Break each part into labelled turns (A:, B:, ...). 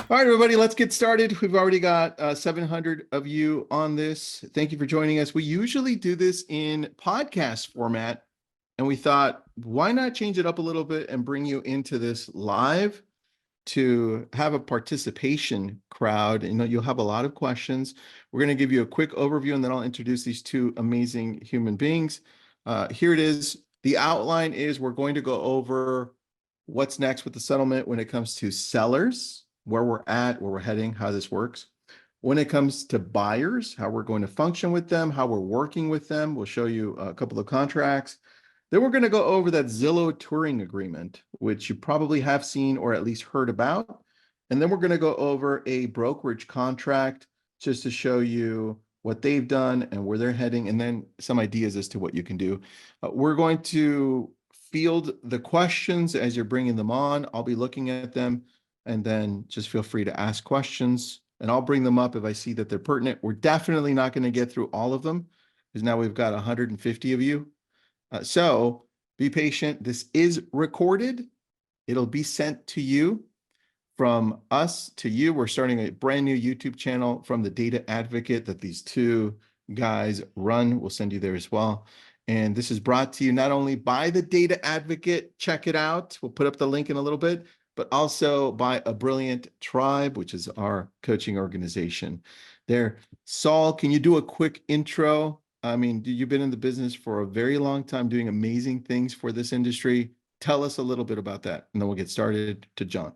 A: All right, everybody, let's get started. We've already got 700 of you on this. Thank you for joining us. We usually do this in podcast format, and we thought, why not change it up a little bit and bring you into this live to have a participation crowd. You know, you'll have a lot of questions. We're going to give you a quick overview, and then I'll introduce these two amazing human beings. Here it is. The outline is we're going to go over what's next with the settlement when it comes to sellers, where we're at, where we're heading, how this works. When it comes to buyers, how we're going to function with them, how we're working with them. We'll show you a couple of contracts. Then we're going to go over that Zillow touring agreement, which you probably have seen or at least heard about. And then we're going to go over a brokerage contract just to show you what they've done and where they're heading, and then some ideas as to what you can do. We're going to field the questions as you're bringing them on. I'll be looking at them, and then just feel free to ask questions, and I'll bring them up if I see that they're pertinent. We're definitely not going to get through all of them because now we've got 150 of you. So be patient. This is recorded. It'll be sent to you from us to you. We're starting a brand new YouTube channel from the Data Advocate that these two guys run. We'll send you there as well. And this is brought to you not only by the Data Advocate, check it out. We'll put up the link in a little bit, but also by A Brilliant Tribe, which is our coaching organization there. Saul, can you do a quick intro? I mean, you've been in the business for a very long time doing amazing things for this industry. Tell us a little bit about that, and then we'll get started to John.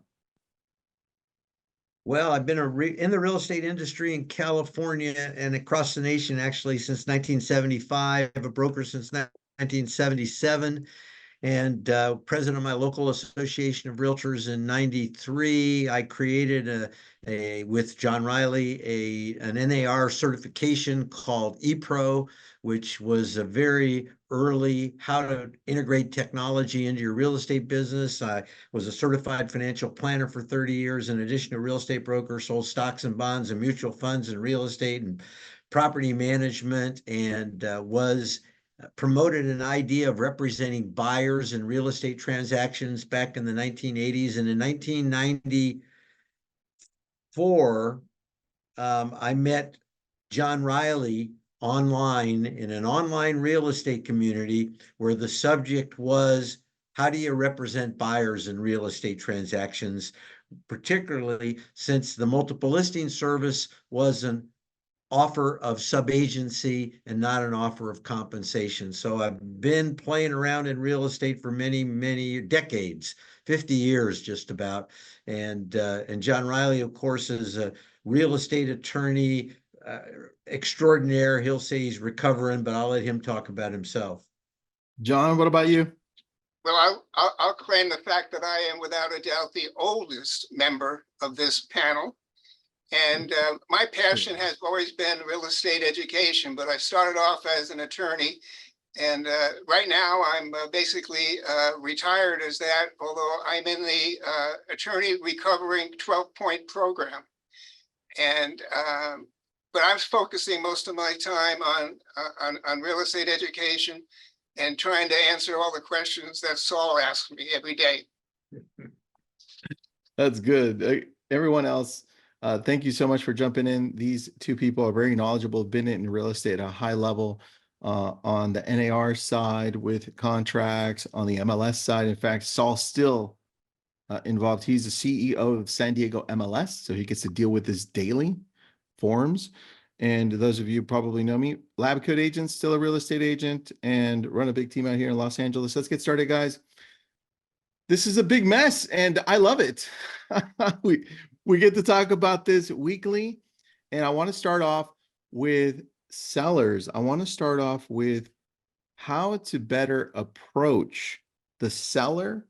B: Well, I've been in the real estate industry in California and across the nation actually since 1975. A broker since 1977, and president of my local association of realtors in '93. I created with John Riley an NAR certification called ePro, which was a very early how to integrate technology into your real estate business. I was a certified financial planner for 30 years. In addition to real estate broker, sold stocks and bonds and mutual funds and real estate and property management, and was promoted an idea of representing buyers in real estate transactions back in the 1980s. And in 1994, I met John Riley online in an online real estate community where the subject was, how do you represent buyers in real estate transactions, particularly since the multiple listing service was an offer of subagency and not an offer of compensation. So I've been playing around in real estate for many, many decades, 50 years just about. And John Riley, of course, is a real estate attorney extraordinaire. He'll say he's recovering, but I'll let him talk about himself.
A: John, what about you?
C: Well, I'll claim the fact that I am without a doubt the oldest member of this panel. And my passion has always been real estate education, but I started off as an attorney. And right now I'm basically retired as that, although I'm in the attorney recovering 12-point program. And but I'm focusing most of my time on real estate education and trying to answer all the questions that Saul asks me every day.
A: That's good. Everyone else, thank you so much for jumping in. These two people are very knowledgeable, been in real estate at a high level on the NAR side with contracts, on the MLS side. In fact, Saul's still involved. He's the CEO of San Diego MLS, so he gets to deal with this daily forms. And those of you probably know me, Lab Coat agent, still a real estate agent, and run a big team out here in Los Angeles. Let's get started, guys. This is a big mess, and I love it. We get to talk about this weekly, and I want to start off with sellers. I want to start off with how to better approach the seller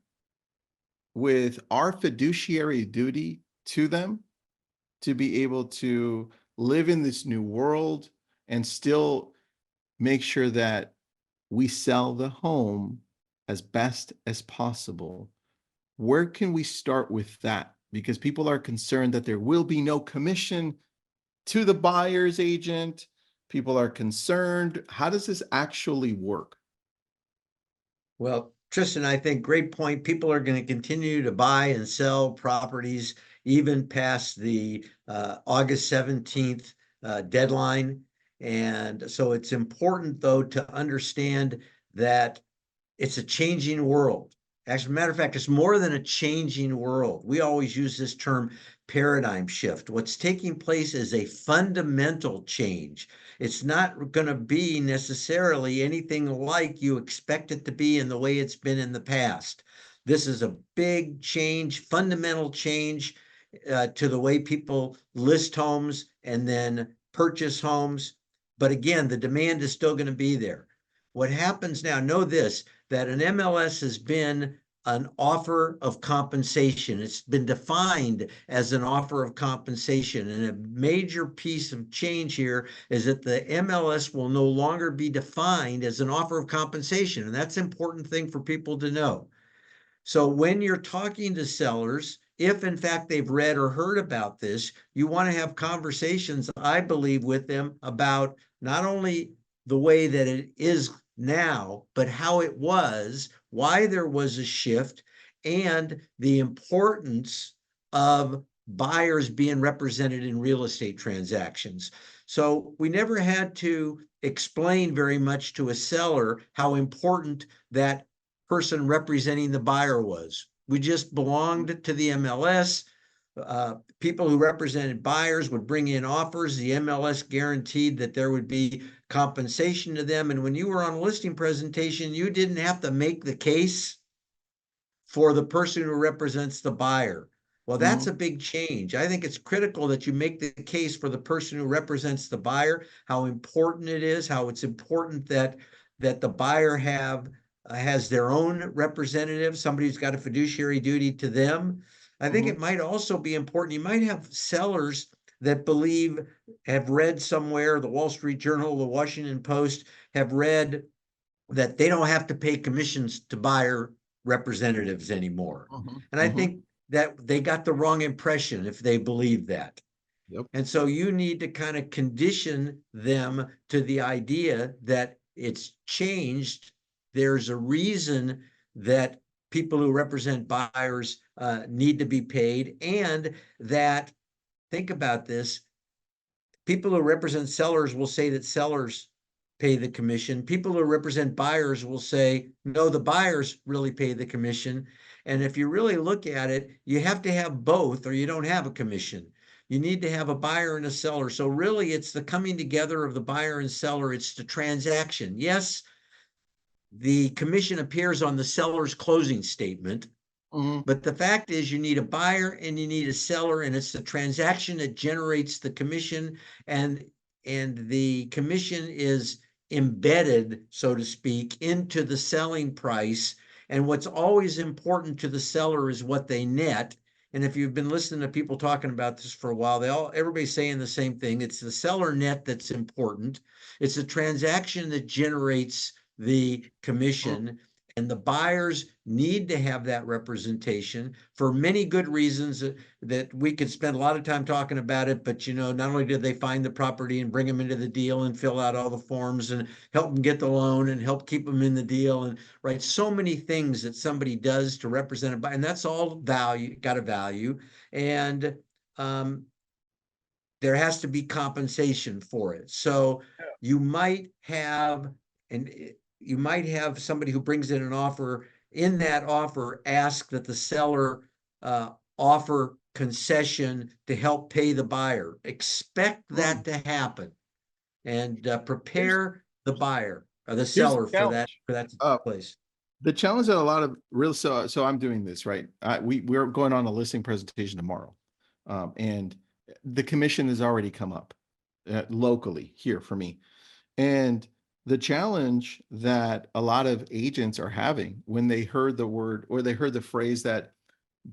A: with our fiduciary duty to them to be able to live in this new world and still make sure that we sell the home as best as possible. Where can we start with that? Because people are concerned that there will be no commission to the buyer's agent. People are concerned. How does this actually work?
B: Well, Tristan, I think great point. People are going to continue to buy and sell properties even past the August 17th deadline. And so it's important, though, to understand that it's a changing world. As a matter of fact, it's more than a changing world. We always use this term paradigm shift. What's taking place is a fundamental change. It's not going to be necessarily anything like you expect it to be in the way it's been in the past. This is a big change, fundamental change to the way people list homes and then purchase homes. But again, the demand is still going to be there. What happens now, know this, that an MLS has been an offer of compensation. It's been defined as an offer of compensation. And a major piece of change here is that the MLS will no longer be defined as an offer of compensation. And that's an important thing for people to know. So when you're talking to sellers, if in fact they've read or heard about this, you want to have conversations, I believe, with them about not only the way that it is now, but how it was, why there was a shift, and the importance of buyers being represented in real estate transactions. So we never had to explain very much to a seller how important that person representing the buyer was. We just belonged to the MLS. People who represented buyers would bring in offers. The MLS guaranteed that there would be compensation to them. And when you were on a listing presentation, you didn't have to make the case for the person who represents the buyer. Well, that's a big change. I think it's critical that you make the case for the person who represents the buyer, how important it is, how it's important that the buyer has their own representative, somebody who's got a fiduciary duty to them. I think it might also be important. You might have sellers that believe, have read somewhere, the Wall Street Journal, the Washington Post, have read that they don't have to pay commissions to buyer representatives anymore. And I think that they got the wrong impression if they believe that.
A: Yep.
B: And so you need to kind of condition them to the idea that it's changed. There's a reason that people who represent buyers need to be paid, and that, think about this, people who represent sellers will say that sellers pay the commission. People who represent buyers will say, no, the buyers really pay the commission. And if you really look at it, you have to have both or you don't have a commission. You need to have a buyer and a seller. So really, it's the coming together of the buyer and seller. It's the transaction. Yes, the commission appears on the seller's closing statement, but the fact is you need a buyer and you need a seller, and it's the transaction that generates the commission, and the commission is embedded, so to speak, into the selling price. And what's always important to the seller is what they net. And if you've been listening to people talking about this for a while, everybody's saying the same thing. It's the seller net that's important. It's the transaction that generates the commission, and the buyers need to have that representation for many good reasons that we could spend a lot of time talking about it. But, not only did they find the property and bring them into the deal and fill out all the forms and help them get the loan and help keep them in the deal, and right, so many things that somebody does to represent a buyer, and that's all value, got a value. And there has to be compensation for it. So you might have somebody who brings in an offer. In that offer, ask that the seller offer concession to help pay the buyer. Expect that to happen, and prepare the buyer or the seller for that to take place.
A: The challenge that a lot of real, so I'm doing this, right? We're going on a listing presentation tomorrow, and the commission has already come up locally here for me, and the challenge that a lot of agents are having when they heard the word or they heard the phrase that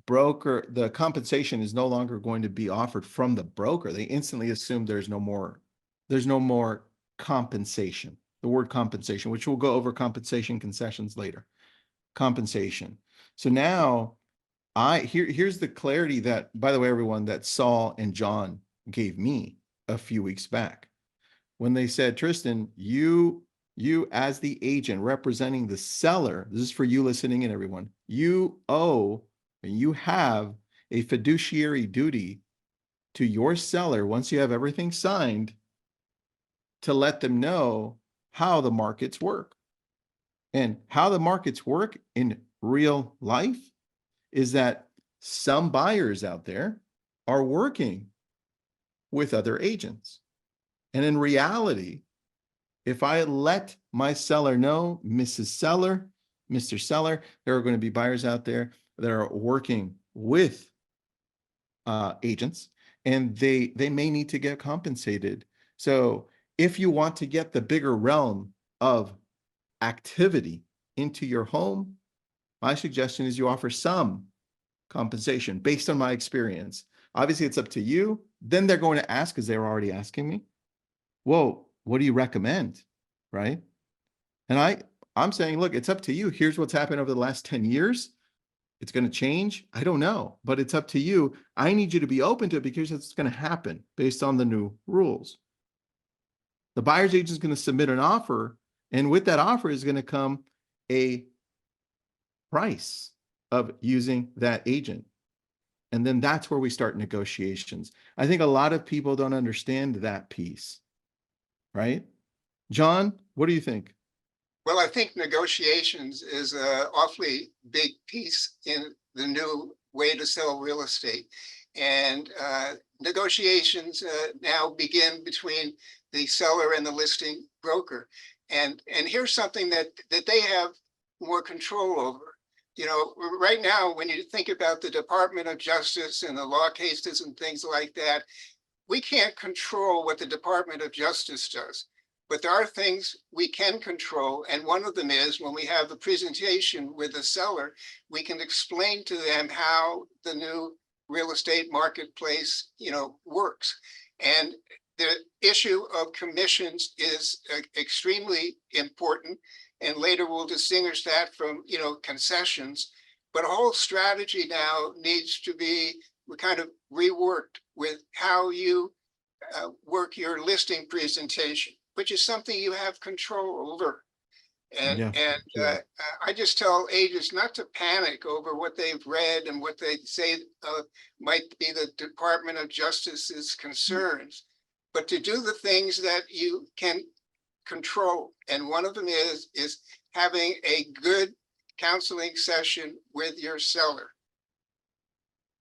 A: the compensation is no longer going to be offered from the broker, they instantly assume there's no more compensation. The word compensation, which we'll go over compensation concessions later. Compensation. So now here's the clarity that, by the way, everyone, that Saul and John gave me a few weeks back. When they said, Tristan, you as the agent representing the seller, this is for you listening in, everyone, you owe and you have a fiduciary duty to your seller once you have everything signed to let them know how the markets work. And how the markets work in real life is that some buyers out there are working with other agents. And in reality, if I let my seller know, Mrs. Seller, Mr. Seller, there are going to be buyers out there that are working with agents, and they may need to get compensated. So if you want to get the bigger realm of activity into your home, my suggestion is you offer some compensation based on my experience. Obviously, it's up to you. Then they're going to ask, because they're already asking me, whoa, what do you recommend? Right? And I'm saying, look, it's up to you. Here's what's happened over the last 10 years. It's going to change. I don't know, but it's up to you. I need you to be open to it because it's going to happen based on the new rules. The buyer's agent is going to submit an offer, and with that offer is going to come a price of using that agent. And then that's where we start negotiations. I think a lot of people don't understand that piece, right? John, what do you think?
C: Well, I think negotiations is an awfully big piece in the new way to sell real estate. And negotiations now begin between the seller and the listing broker. And here's something that they have more control over. You know, right now, when you think about the Department of Justice and the law cases and things like that, we can't control what the Department of Justice does. But there are things we can control. And one of them is when we have a presentation with the seller, we can explain to them how the new real estate marketplace, works. And the issue of commissions is extremely important. And later we'll distinguish that from, concessions. But a whole strategy now needs to be kind of reworked with how you work your listing presentation, which is something you have control over. And I just tell agents not to panic over what they've read and what they say might be the Department of Justice's concerns, but to do the things that you can control. And one of them is having a good counseling session with your seller.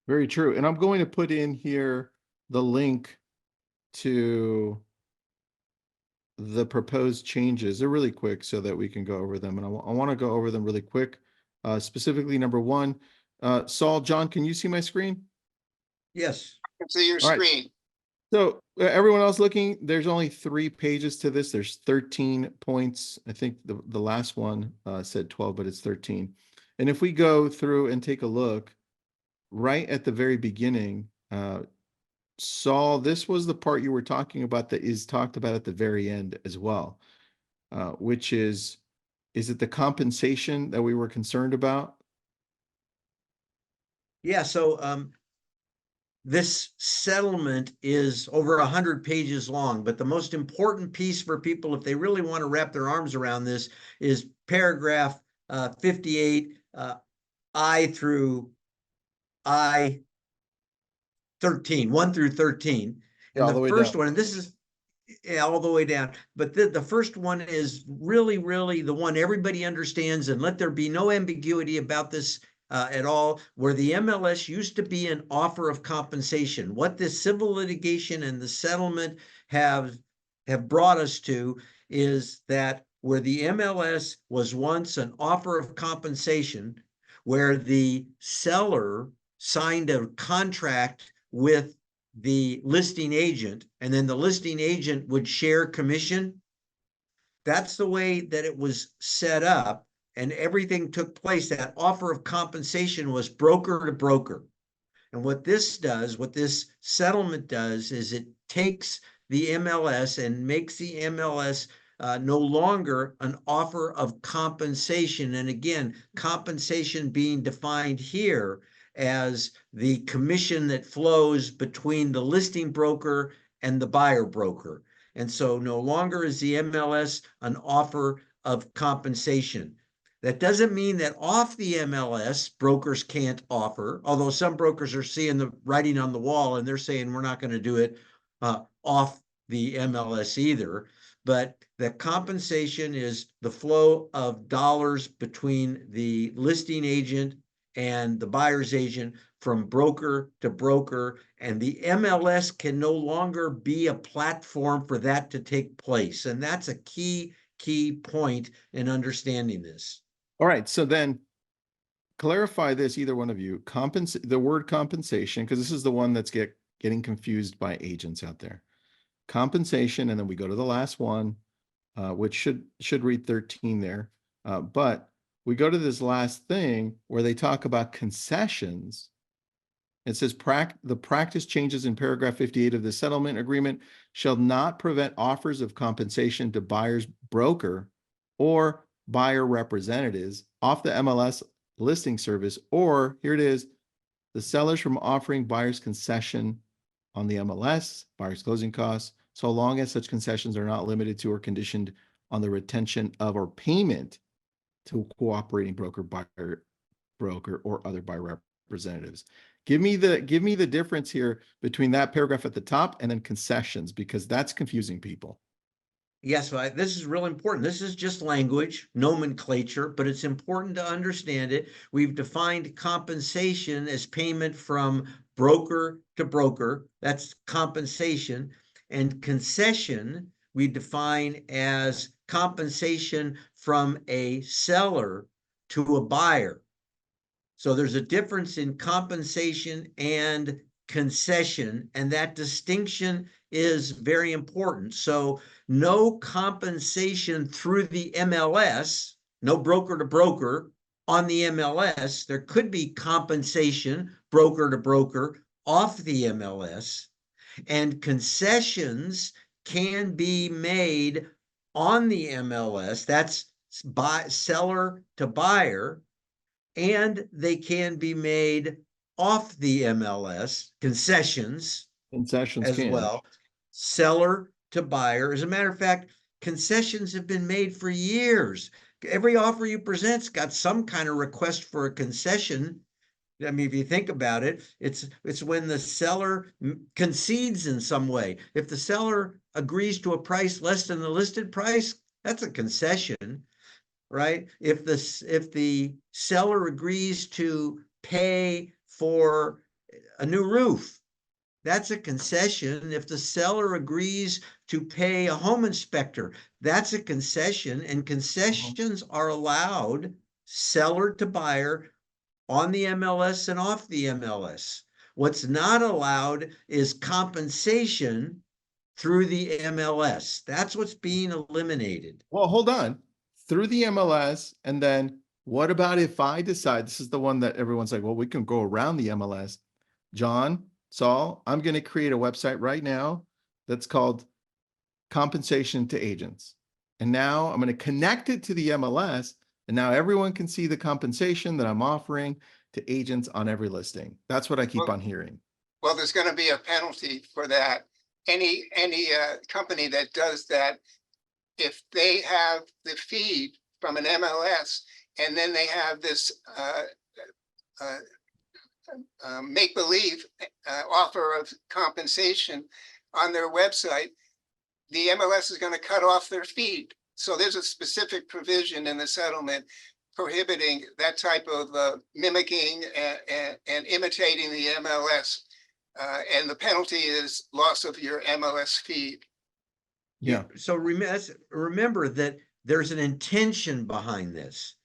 A: Very true. And I'm going to put in here the link to the proposed changes. They're really quick so that we can go over them. And I want to go over them really quick. Specifically, number one, Saul, John, can you see my screen?
B: Yes.
C: I can see your
A: All right.
C: screen.
A: So everyone else looking, there's only 3 pages to this. There's 13 points. I think the last one said 12, but it's 13. And if we go through and take a look, right at the very beginning, Saul, this was the part you were talking about that is talked about at the very end as well, which is it the compensation that we were concerned about?
B: Yeah, so this settlement is over 100 pages long, but the most important piece for people, if they really want to wrap their arms around this, is paragraph 58, I through I 13, 1 through 13. And
A: all the
B: the
A: way
B: first
A: down.
B: one, and this is all the way down, but the first one is really the one everybody understands, and let there be no ambiguity about this at all, where the MLS used to be an offer of compensation. What this civil litigation and the settlement have brought us to is that where the MLS was once an offer of compensation, where the seller signed a contract with the listing agent, and then the listing agent would share commission. That's the way that it was set up, and everything took place. That offer of compensation was broker to broker. And what this settlement does, is it takes the MLS and makes the MLS no longer an offer of compensation. And again, compensation being defined here as the commission that flows between the listing broker and the buyer broker. And so no longer is the MLS an offer of compensation. That doesn't mean that off the MLS, brokers can't offer, although some brokers are seeing the writing on the wall and they're saying we're not going to do it off the MLS either. But the compensation is the flow of dollars between the listing agent and the buyer's agent from broker to broker, and the MLS can no longer be a platform for that to take place. And that's a key point in understanding this.
A: All right. So then clarify this, either one of you, the word compensation, because this is the one that's getting confused by agents out there. Compensation, and then we go to the last one, which should read 13 there. But we go to this last thing where they talk about concessions. It says the practice changes in paragraph 58 of the settlement agreement shall not prevent offers of compensation to buyer's broker or buyer representatives off the MLS listing service, or here it is, the sellers from offering buyer's concession on the MLS, buyer's closing costs, so long as such concessions are not limited to or conditioned on the retention of or payment to a cooperating broker, buyer, broker, or other buyer representatives. Give me the difference here between that paragraph at the top and then concessions, because that's confusing people.
B: Yes, this is real important. This is just language, nomenclature, but it's important to understand it. We've defined compensation as payment from broker to broker. That's compensation. And concession, we define as compensation from a seller to a buyer. So there's a difference in compensation and concession, and that distinction is very important. So no compensation through the MLS, no broker to broker on the MLS. There could be compensation broker to broker off the MLS, and concessions can be made on the MLS. That's seller to buyer, and they can be made off the MLS, concessions as well, seller to buyer. As a matter of fact, concessions have been made for years. Every offer you present's got some kind of request for a concession. I mean, if you think about it, it's when the seller concedes in some way. If the seller agrees to a price less than the listed price, that's a concession, right? If the seller agrees to pay for a new roof, that's a concession. If the seller agrees to pay a home inspector, that's a concession. And concessions are allowed seller to buyer on the MLS and off the MLS. What's not allowed is compensation through the MLS. That's what's being eliminated.
A: Well, hold on. Through the MLS, and then what about if I decide, this is the one that everyone's like, well, we can go around the MLS. John, Saul, I'm going to create a website right now that's called Compensation to Agents. And now I'm going to connect it to the MLS, and now everyone can see the compensation that I'm offering to agents on every listing. That's what I keep on hearing.
C: Well, there's going to be a penalty for that. Any company that does that, if they have the feed from an MLS and then they have this make-believe offer of compensation on their website, the MLS is going to cut off their feed. So there's a specific provision in the settlement prohibiting that type of mimicking and imitating the MLS. And the penalty is loss of your MLS feed.
B: Yeah. So remember that there's an intention behind this.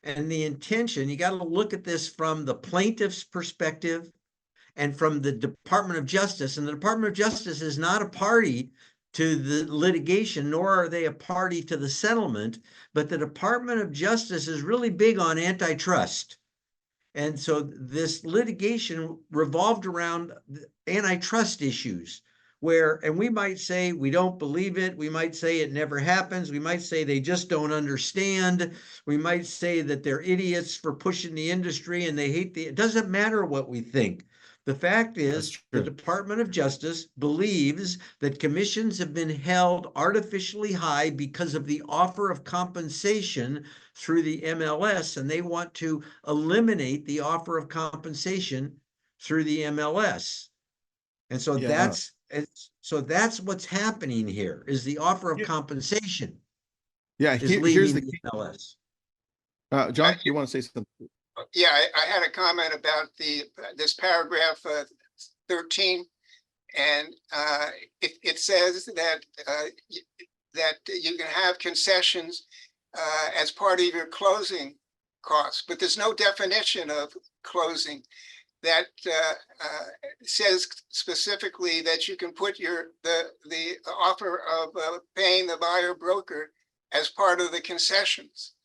B: And the intention, you got to look at this from the plaintiff's perspective and from the Department of Justice. And the Department of Justice is not a party to the litigation, nor are they a party to the settlement. But the Department of Justice is really big on antitrust. And so this litigation revolved around antitrust issues. And we might say we don't believe it. We might say it never happens. We might say they just don't understand. We might say that they're idiots for pushing the industry and they hate it doesn't matter what we think. The fact
A: That's
B: is, the
A: true.
B: Department of Justice believes that commissions have been held artificially high because of the offer of compensation through the MLS, and they want to eliminate the offer of compensation through the MLS. And so
A: Yeah.
B: that's what's happening here, is the offer of
A: Yeah.
B: compensation
A: Yeah.
B: is
A: Here's
B: leaving
A: the
B: the
A: key.
B: MLS.
A: John, you want to say something?
C: Yeah, I had a comment about this paragraph 13, and it says that that you can have concessions as part of your closing costs, but there's no definition of closing that says specifically that you can put the offer of paying the buyer broker as part of the concessions.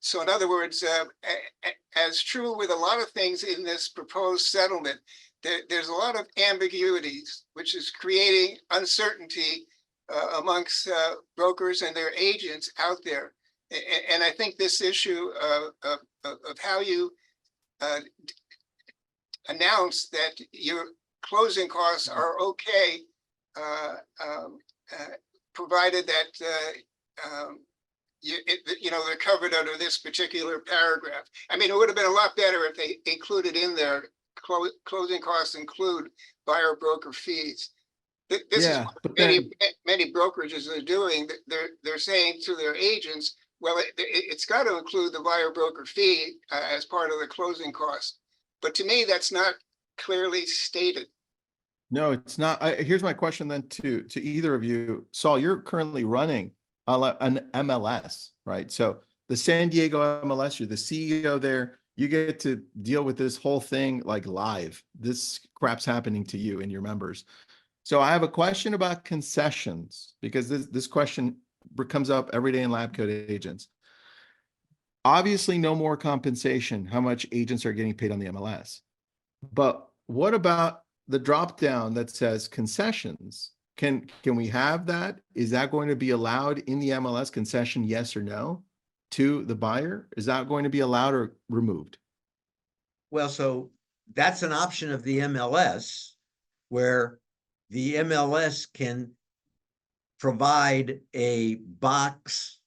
C: So in other words, as true with a lot of things in this proposed settlement, there's a lot of ambiguities, which is creating uncertainty amongst brokers and their agents out there. And I think this issue of how you announce that your closing costs are okay, provided that they're covered under this particular paragraph. I mean, it would have been a lot better if they included in their closing costs include buyer broker fees. This is
A: Yeah,
C: what
A: but then
C: many brokerages are doing. They're saying to their agents, well, it's got to include the buyer broker fee as part of the closing cost. But to me, that's not clearly stated.
A: no, it's not. Here's my question then to either of you. Saul, you're currently running an MLS, right? So the San Diego MLS, you're the CEO there. You get to deal with this whole thing like live. This crap's happening to you and your members. So I have a question about concessions, because this question comes up every day in lab coat agents. Obviously, no more compensation, how much agents are getting paid on the MLS. But what about the drop down that says concessions? Can we have that? Is that going to be allowed in the MLS concession, yes or no, to the buyer? Is that going to be allowed or removed?
B: Well, so that's an option of the MLS, where the MLS can provide a box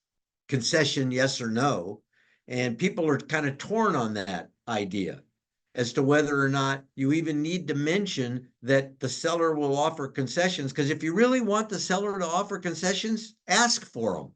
B: concession, yes or no. And people are kind of torn on that idea as to whether or not you even need to mention that the seller will offer concessions. Because if you really want the seller to offer concessions, ask for them.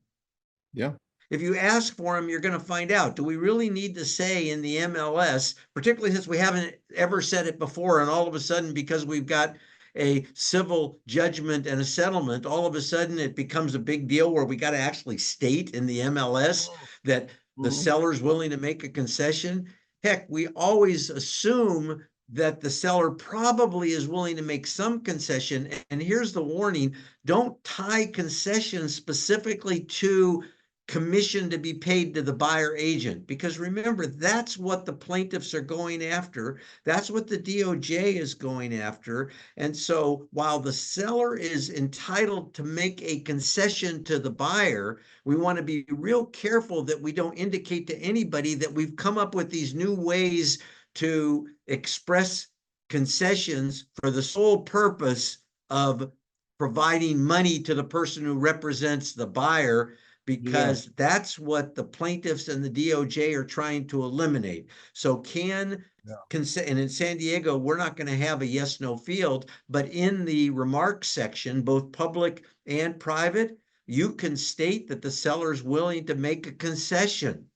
A: Yeah.
B: If you ask for them, you're going to find out. Do we really need to say in the MLS, particularly since we haven't ever said it before, and all of a sudden, because we've got a civil judgment and a settlement, all of a sudden it becomes a big deal where we got to actually state in the MLS that the seller's willing to make a concession? Heck, we always assume that the seller probably is willing to make some concession. And here's the warning: don't tie concessions specifically to commission to be paid to the buyer agent, because remember, that's what the plaintiffs are going after. That's what the DOJ is going after. And so while the seller is entitled to make a concession to the buyer, we want to be real careful that we don't indicate to anybody that we've come up with these new ways to express concessions for the sole purpose of providing money to the person who represents the buyer, because that's what the plaintiffs and the DOJ are trying to eliminate. So and in San Diego, we're not going to have a yes, no field, but in the remarks section, both public and private, you can state that the seller is willing to make a concession.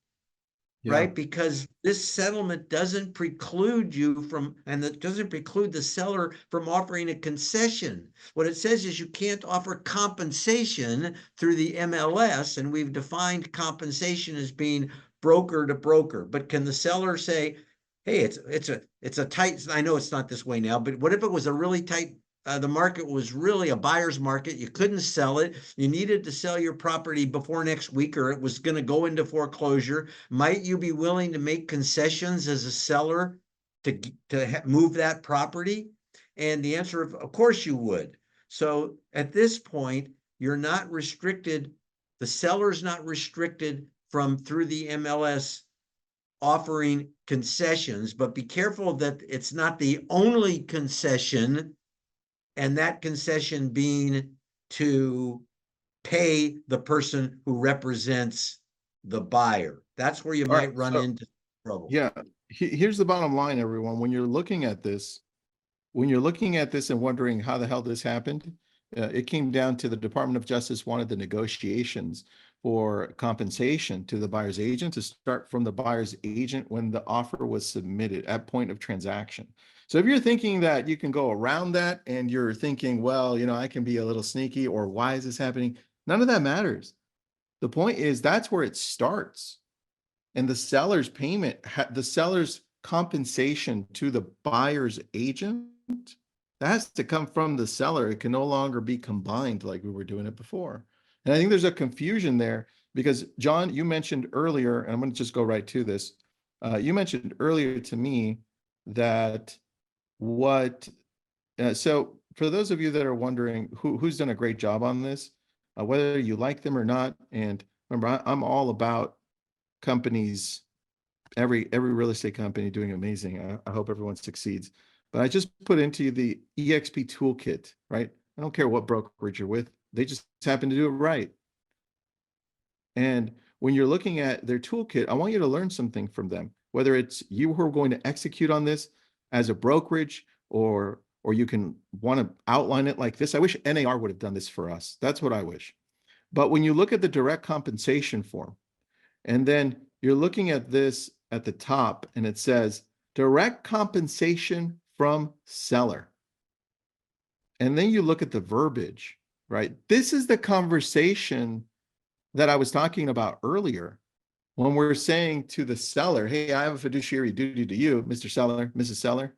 B: Right? Because this settlement doesn't preclude you from, and it doesn't preclude the seller from offering a concession. What it says is you can't offer compensation through the MLS, and we've defined compensation as being broker to broker. But can the seller say, hey, it's a tight, I know it's not this way now, but what if it was a really tight, the market was really a buyer's market, you couldn't sell it, you needed to sell your property before next week or it was going to go into foreclosure? Might you be willing to make concessions as a seller to move that property? And the answer of course you would. So at this point, you're not restricted, the seller's not restricted from through the MLS offering concessions, but be careful that it's not the only concession, and that concession being to pay the person who represents the buyer. That's where you
A: All right,
B: might run
A: so
B: into trouble.
A: yeah, here's the bottom line, everyone. When you're looking at this, and wondering how the hell this happened, it came down to the Department of Justice wanted the negotiations for compensation to the buyer's agent to start from the buyer's agent when the offer was submitted at point of transaction. So if you're thinking that you can go around that and you're thinking, well, I can be a little sneaky, or why is this happening? None of that matters. The point is that's where it starts. And the seller's payment, the seller's compensation to the buyer's agent, that has to come from the seller. It can no longer be combined like we were doing it before. And I think there's a confusion there because, John, you mentioned earlier, and I'm going to just go right to this. You mentioned earlier to me that so for those of you that are wondering who's done a great job on this, whether you like them or not, and remember, I'm all about companies, every real estate company doing amazing. I hope everyone succeeds. But I just put into the EXP toolkit, right? I don't care what brokerage you're with. They just happen to do it right. And when you're looking at their toolkit, I want you to learn something from them, whether it's you who are going to execute on this as a brokerage, or you can want to outline it like this. I wish NAR would have done this for us. That's what I wish. But when you look at the direct compensation form, and then you're looking at this at the top, and it says direct compensation from seller. And then you look at the verbiage, right? This is the conversation that I was talking about earlier when we're saying to the seller, hey, I have a fiduciary duty to you, Mr. Seller, Mrs. Seller,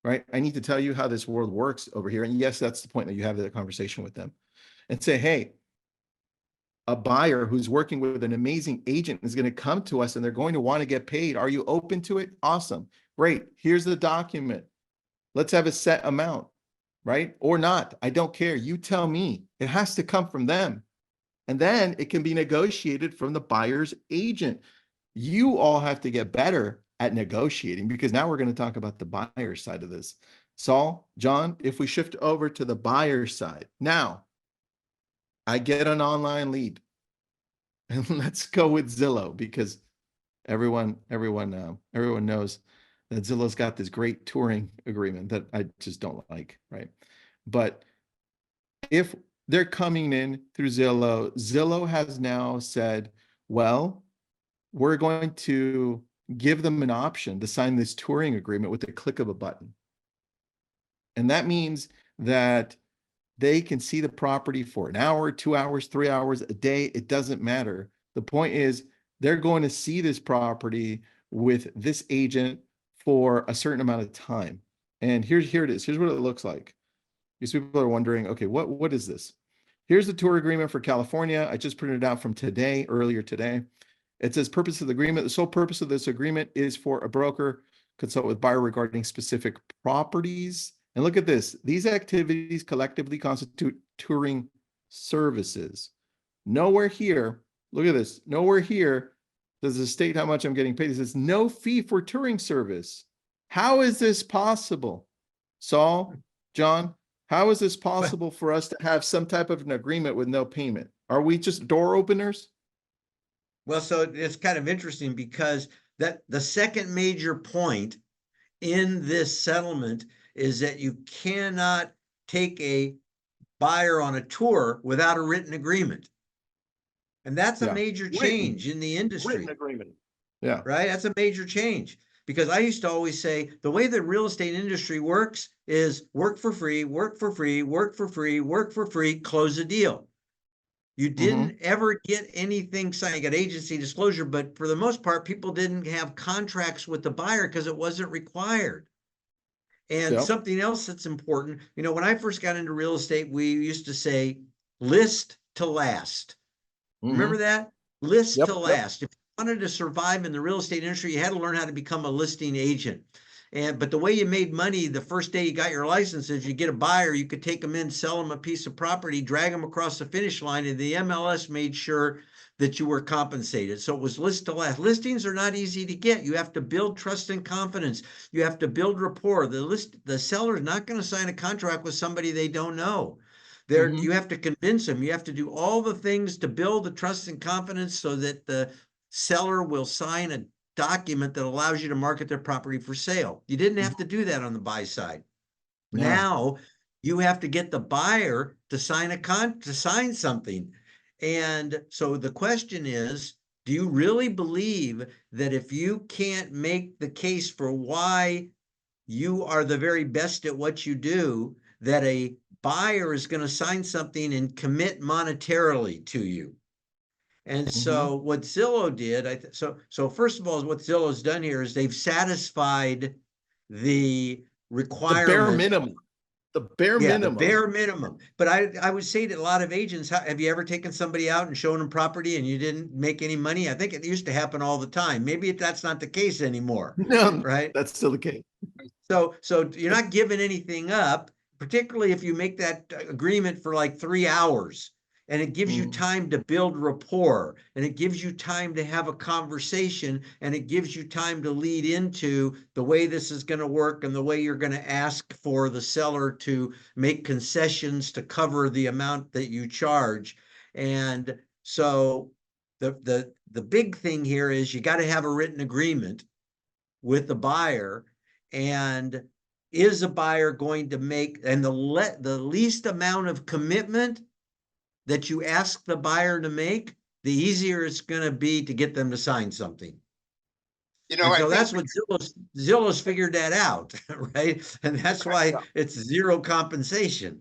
A: right? I need to tell you how this world works over here. And yes, that's the point, that you have that conversation with them and say, hey, a buyer who's working with an amazing agent is going to come to us and they're going to want to get paid. Are you open to it? Awesome. Great. Here's the document. Let's have a set amount, right? Or not. I don't care. You tell me. It has to come from them. And then it can be negotiated from the buyer's agent. You all have to get better at negotiating, because now we're going to talk about the buyer side of this. Saul, John, if we shift over to the buyer side. Now, I get an online lead. And let's go with Zillow, because everyone knows that Zillow's got this great touring agreement that I just don't like, right? But if they're coming in through Zillow, Zillow has now said, well, we're going to give them an option to sign this touring agreement with the click of a button. And that means that they can see the property for an hour, 2 hours, 3 hours, a day. It doesn't matter. The point is they're going to see this property with this agent for a certain amount of time. And here it is. Here's what it looks like. These people are wondering, okay, what is this? Here's the tour agreement for California. I just printed it out from earlier today. It says purpose of the agreement. The sole purpose of this agreement is for a broker consult with buyer regarding specific properties. And look at this. These activities collectively constitute touring services. Nowhere here, look at this. Nowhere here does it state how much I'm getting paid. It says no fee for touring service. How is this possible? Saul, John, how is this possible for us to have some type of an agreement with no payment? Are we just door openers?
B: Well, so it's kind of interesting because that the second major point in this settlement is that you cannot take a buyer on a tour without a written agreement. And that's a major change in the industry.
A: Written agreement. Yeah.
B: Right? That's a major change. Because I used to always say the way the real estate industry works is work for free, work for free, work for free, work for free, close a deal. You didn't ever get anything signed. You got agency disclosure, but for the most part, people didn't have contracts with the buyer because it wasn't required. And something else that's important, when I first got into real estate, we used to say list to last. Remember that? List to last. If you wanted to survive in the real estate industry, you had to learn how to become a listing agent. But the way you made money the first day you got your license is you get a buyer, you could take them in, sell them a piece of property, drag them across the finish line, and the MLS made sure that you were compensated. So it was list to last. Listings are not easy to get. You have to build trust and confidence. You have to build rapport. The seller is not going to sign a contract with somebody they don't know. You have to convince them. You have to do all the things to build the trust and confidence so that the seller will sign a document that allows you to market their property for sale. You didn't have to do that on the buy side.
A: No.
B: Now you have to get the buyer to sign something. And so the question is, do you really believe that if you can't make the case for why you are the very best at what you do, that a buyer is going to sign something and commit monetarily to you? And so what Zillow did, so first of all, what Zillow's done here is they've satisfied the requirement.
A: The bare minimum. The bare minimum.
B: The bare minimum. But I would say to a lot of agents, have you ever taken somebody out and shown them property and you didn't make any money? I think it used to happen all the time. Maybe that's not the case anymore.
A: No,
B: right?
A: That's still the case.
B: So you're not giving anything up, particularly if you make that agreement for like 3 hours. And it gives you time to build rapport, and it gives you time to have a conversation, and it gives you time to lead into the way this is going to work and the way you're going to ask for the seller to make concessions to cover the amount that you charge. And so the big thing here is you got to have a written agreement with the buyer. And is a buyer going to make, and the least amount of commitment that you ask the buyer to make, the easier it's going to be to get them to sign something. So that's what Zillow's figured that out, right? And that's why it's zero compensation.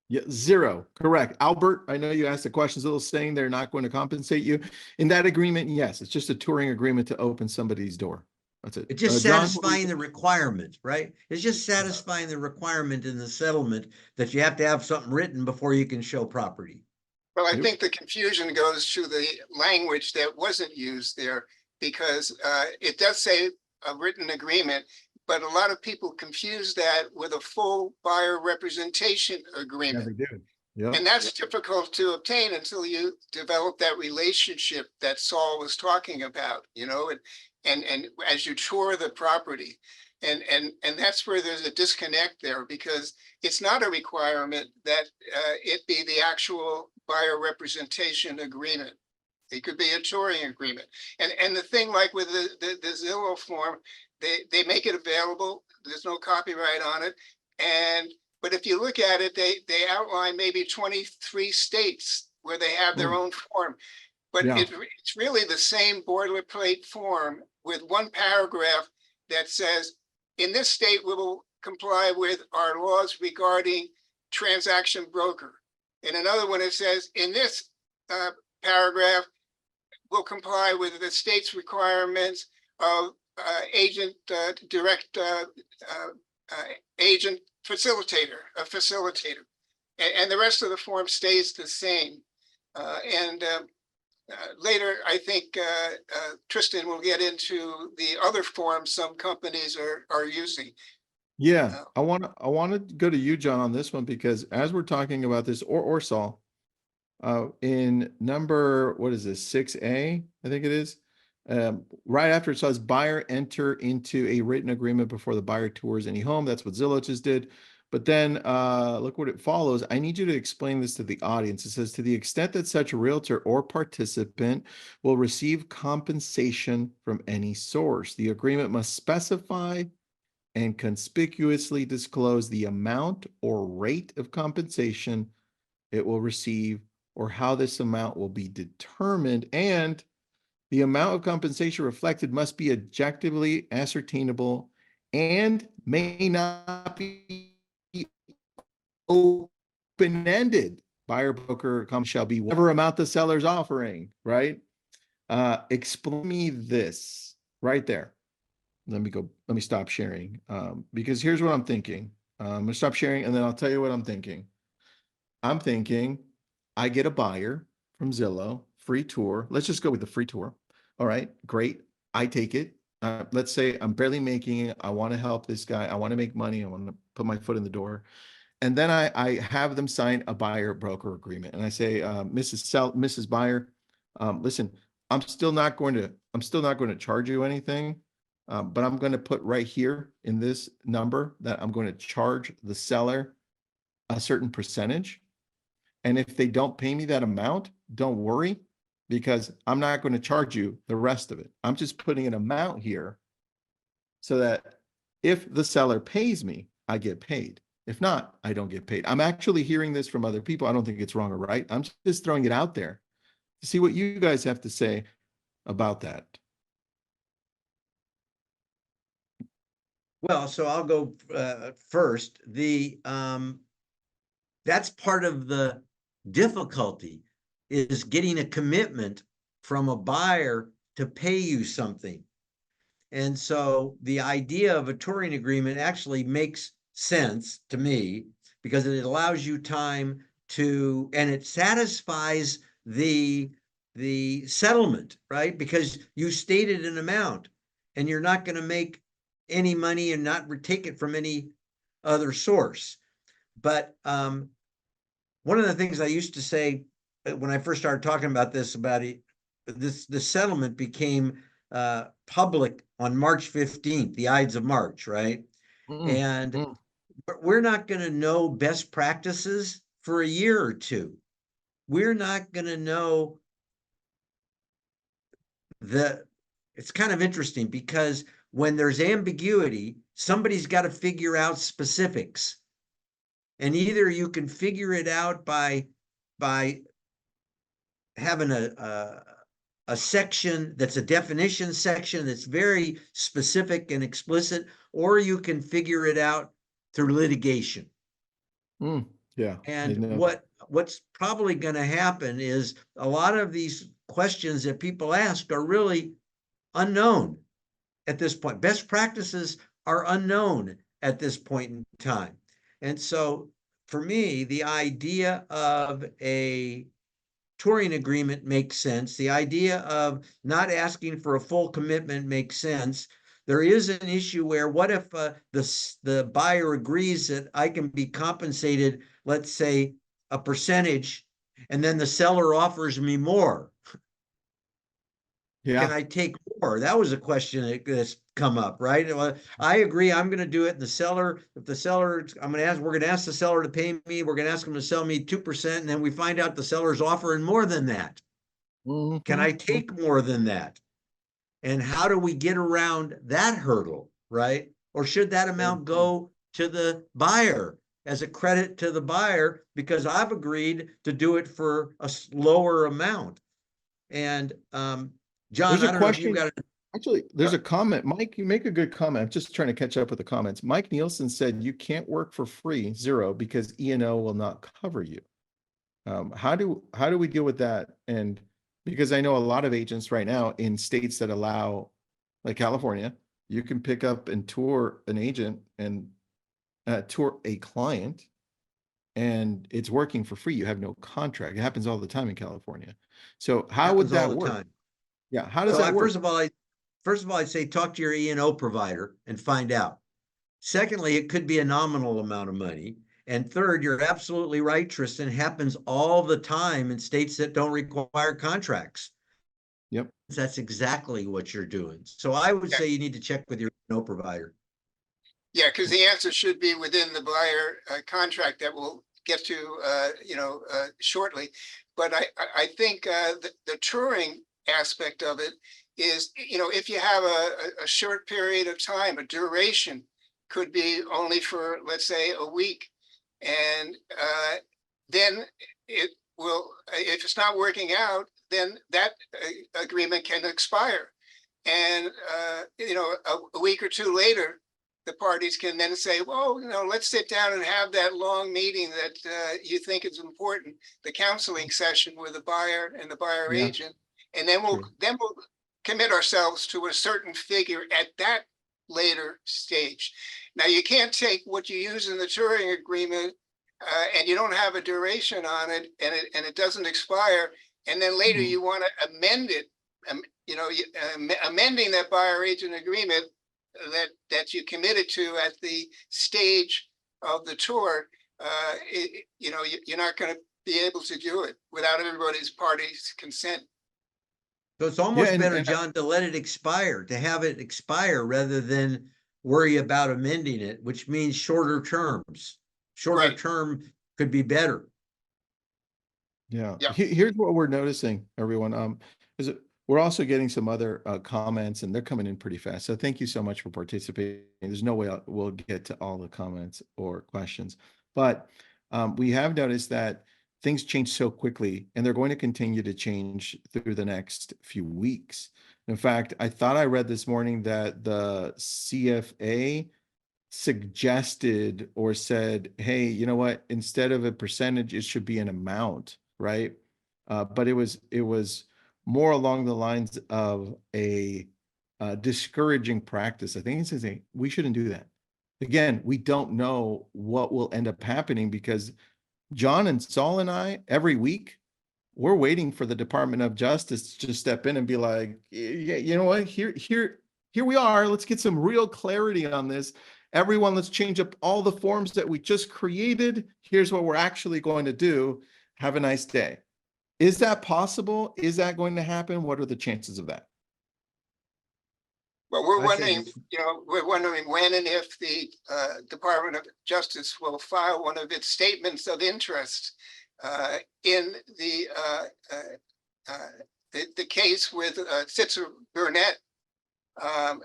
A: Yeah, zero. Correct. Albert, I know you asked the question. Zillow's saying they're not going to compensate you. In that agreement, yes, it's just a touring agreement to open somebody's door. That's it.
B: It's just satisfying the requirement, right? It's just satisfying the requirement in the settlement that you have to have something written before you can show property.
C: Well, I think the confusion goes to the language that wasn't used there, because it does say a written agreement, but a lot of people confuse that with a full buyer representation agreement.
A: Yeah, they do. Yep.
C: And that's difficult to obtain until you develop that relationship that Saul was talking about, and as you tour the property. And that's where there's a disconnect there, because it's not a requirement that it be the actual buyer representation agreement. It could be a touring agreement. And the thing, like with the Zillow form, they make it available. There's no copyright on it. But if you look at it, they outline maybe 23 states where they have their own form. But it's really the same boilerplate form with one paragraph that says, in this state, we will comply with our laws regarding transaction broker. In another one, it says, in this paragraph, we'll comply with the state's requirements of agent, direct agent facilitator, a facilitator. And the rest of the form stays the same. Later, I think Tristan will get into the other forms some companies are using.
A: Yeah, I want to go to you, John, on this one, because as we're talking about this, or Saul, in number, what is this, 6A, I think it is, right after it says buyer enter into a written agreement before the buyer tours any home. That's what Zillow just did. But then look what it follows. I need you to explain this to the audience. It says, to the extent that such a realtor or participant will receive compensation from any source, the agreement must specify and conspicuously disclose the amount or rate of compensation it will receive, or how this amount will be determined, and the amount of compensation reflected must be objectively ascertainable and may not be open-ended. Buyer broker shall be whatever amount the seller's offering, right? Explain me this right there. Let me stop sharing, because here's what I'm thinking. I'm gonna stop sharing and then I'll tell you what I'm thinking. I'm thinking I get a buyer from Zillow, free tour. Let's just go with the free tour. All right, great. I take it. Let's say I'm barely making it. I want to help this guy. I want to make money. I want to put my foot in the door. And then I have them sign a buyer broker agreement. And I say, Mrs. Buyer, Listen, I'm still not going to charge you anything. But I'm going to put right here in this number that I'm going to charge the seller a certain percentage. And if they don't pay me that amount, don't worry, because I'm not going to charge you the rest of it. I'm just putting an amount here so that if the seller pays me, I get paid. If not, I don't get paid. I'm actually hearing this from other people. I don't think it's wrong or right. I'm just throwing it out there to see what you guys have to say about that.
B: Well, so I'll go first. That's part of the difficulty, is getting a commitment from a buyer to pay you something. And so the idea of a touring agreement actually makes sense to me, because it allows you time to, and it satisfies the settlement, right? Because you stated an amount and you're not going to make any money and not take it from any other source. But one of the things I used to say when I first started talking about this, the settlement became public on March 15th, the Ides of March, right? And we're not going to know best practices for a year or two. We're not going to know it's kind of interesting, because when there's ambiguity, somebody's got to figure out specifics. And either you can figure it out by having a section that's a definition section that's very specific and explicit, or you can figure it out through litigation.
A: Yeah.
B: And what's probably going to happen is a lot of these questions that people ask are really unknown at this point. Best practices are unknown at this point in time. And so for me, the idea of a touring agreement makes sense. The idea of not asking for a full commitment makes sense. There is an issue where, what if the buyer agrees that I can be compensated, let's say, a percentage, and then the seller offers me more?
A: Yeah.
B: Can I take more? That was a question that's come up, right? Well, I agree, I'm going to do it. And we're going to ask the seller to pay me. We're going to ask him to sell me 2%. And then we find out the seller's offering more than that. Can I take more than that? And how do we get around that hurdle, right? Or should that amount go to the buyer as a credit to the buyer, because I've agreed to do it for a lower amount? And John,
A: There's
B: I
A: a
B: don't
A: question.
B: know if you've got
A: Actually, there's a comment. Mike, you make a good comment. I'm just trying to catch up with the comments. Mike Nielsen said you can't work for free, zero, because E&O will not cover you. How do we deal with that? And because I know a lot of agents right now in states that allow, like California, you can pick up and tour an agent and tour a client, and it's working for free. You have no contract. It happens all the time in California. So how would that work? Yeah, how does that work?
B: First of all, I'd say talk to your E&O provider and find out. Secondly, it could be a nominal amount of money. And third, you're absolutely right, Tristan, it happens all the time in states that don't require contracts.
A: Yep.
B: That's exactly what you're doing. So I would say you need to check with your E&O provider.
C: Yeah, because the answer should be within the buyer contract that we'll get to, shortly. But I think the touring aspect of it is, if you have a short period of time, a duration could be only for, let's say, a week. And then it will, if it's not working out, then that agreement can expire. And, a week or two later, the parties can then say, well, let's sit down and have that long meeting that you think is important, the counseling session with the buyer and the buyer agent. And then we'll commit ourselves to a certain figure at that later stage. Now, you can't take what you use in the touring agreement and you don't have a duration on it, and it doesn't expire, and then later you want to amend it, amending that buyer agent agreement that you committed to at the stage of the tour. You're not going to be able to do it without everybody's party's consent.
B: So it's
A: Yeah,
B: almost better,
A: and
B: John, to let it expire, to have it expire rather than worry about amending it, which means shorter terms. Shorter
C: Right.
B: term could be better.
A: yeah,
C: Yeah.
A: here's what we're noticing, everyone. Is it, we're also getting some other comments, and they're coming in pretty fast. So thank you so much for participating. There's no way we'll get to all the comments or questions, but we have noticed that things change so quickly, and they're going to continue to change through the next few weeks. In fact, I thought I read this morning that the CFA suggested or said, hey, you know what, instead of a percentage, it should be an amount, right? But it was more along the lines of a discouraging practice. I think it's saying we shouldn't do that. Again, we don't know what will end up happening because John and Saul and I, every week, we're waiting for the Department of Justice to just step in and be like, yeah, you know what, here we are. Let's get some real clarity on this. Everyone, let's change up all the forms that we just created. Here's what we're actually going to do. Have a nice day. Is that possible? Is that going to happen? What are the chances of that?
C: Well, we're
B: I say
C: wondering, we're wondering when and if the Department of Justice will file one of its statements of interest in the case with Sitzer Burnett,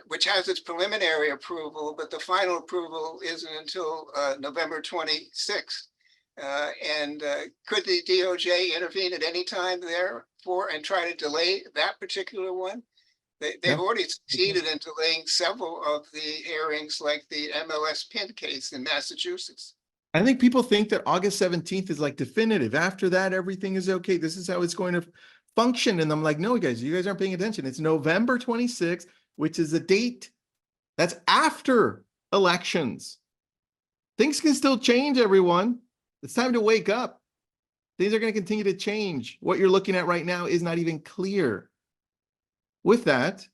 C: which has its preliminary approval, but the final approval isn't until November 26th. And could the DOJ intervene at any time therefore and try to delay that particular one? They've already succeeded in delaying several of the hearings, like the MLS PIN case in Massachusetts.
A: I think people think that August 17th is like definitive. After that, everything is okay. This is how it's going to function. And I'm like, no, guys, you guys aren't paying attention. It's November 26th, which is a date that's after elections. Things can still change, everyone. It's time to wake up. Things are going to continue to change. What you're looking at right now is not even clear. With that,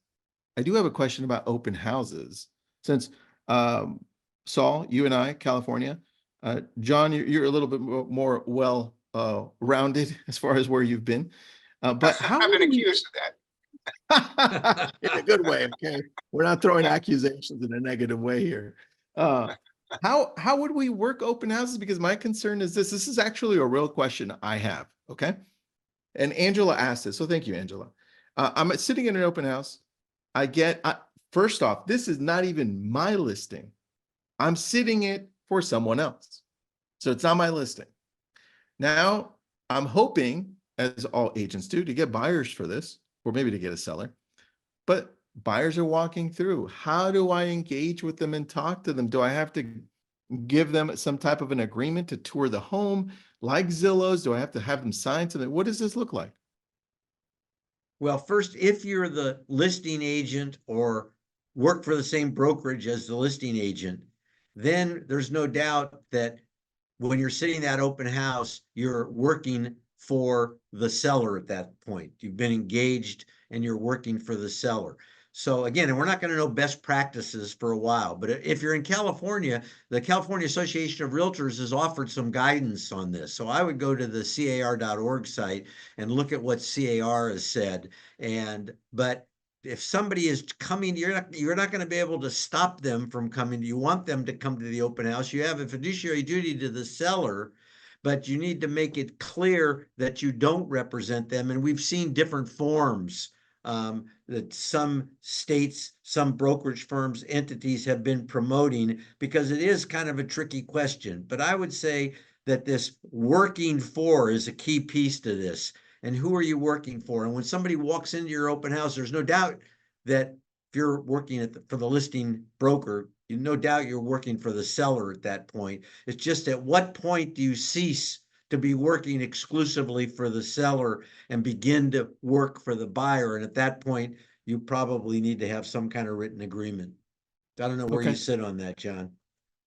A: I do have a question about open houses. Since Saul, you and I, California, John, you're a little bit more well rounded as far as where you've been. But how
C: I've been
A: would we,
C: accused of that.
A: in a good way, okay? We're not throwing accusations in a negative way here. How would we work open houses? Because my concern is this is actually a real question I have, okay? And Angela asked this, so thank you, Angela. I'm sitting in an open house. First off, this is not even my listing. I'm sitting it for someone else. So it's not my listing. Now, I'm hoping, as all agents do, to get buyers for this, or maybe to get a seller. But buyers are walking through. How do I engage with them and talk to them? Do I have to give them some type of an agreement to tour the home, like Zillow's? Do I have to have them sign something? What does this look like?
B: Well, first, if you're the listing agent or work for the same brokerage as the listing agent, then there's no doubt that when you're sitting that open house, you're working for the seller at that point. You've been engaged and you're working for the seller. So again, and we're not going to know best practices for a while, but if you're in California, the California Association of Realtors has offered some guidance on this. So I would go to the CAR.org site and look at what CAR has said. But if somebody is coming, you're not going to be able to stop them from coming. You want them to come to the open house. You have a fiduciary duty to the seller, but you need to make it clear that you don't represent them. And we've seen different forms that some states, some brokerage firms, entities have been promoting, because it is kind of a tricky question. But I would say that this working for is a key piece to this. And who are you working for? And when somebody walks into your open house, there's no doubt that if you're working for the listing broker, no doubt you're working for the seller at that point. It's just at what point do you cease to be working exclusively for the seller and begin to work for the buyer? And at that point, you probably need to have some kind of written agreement. I don't know where you sit on that, John.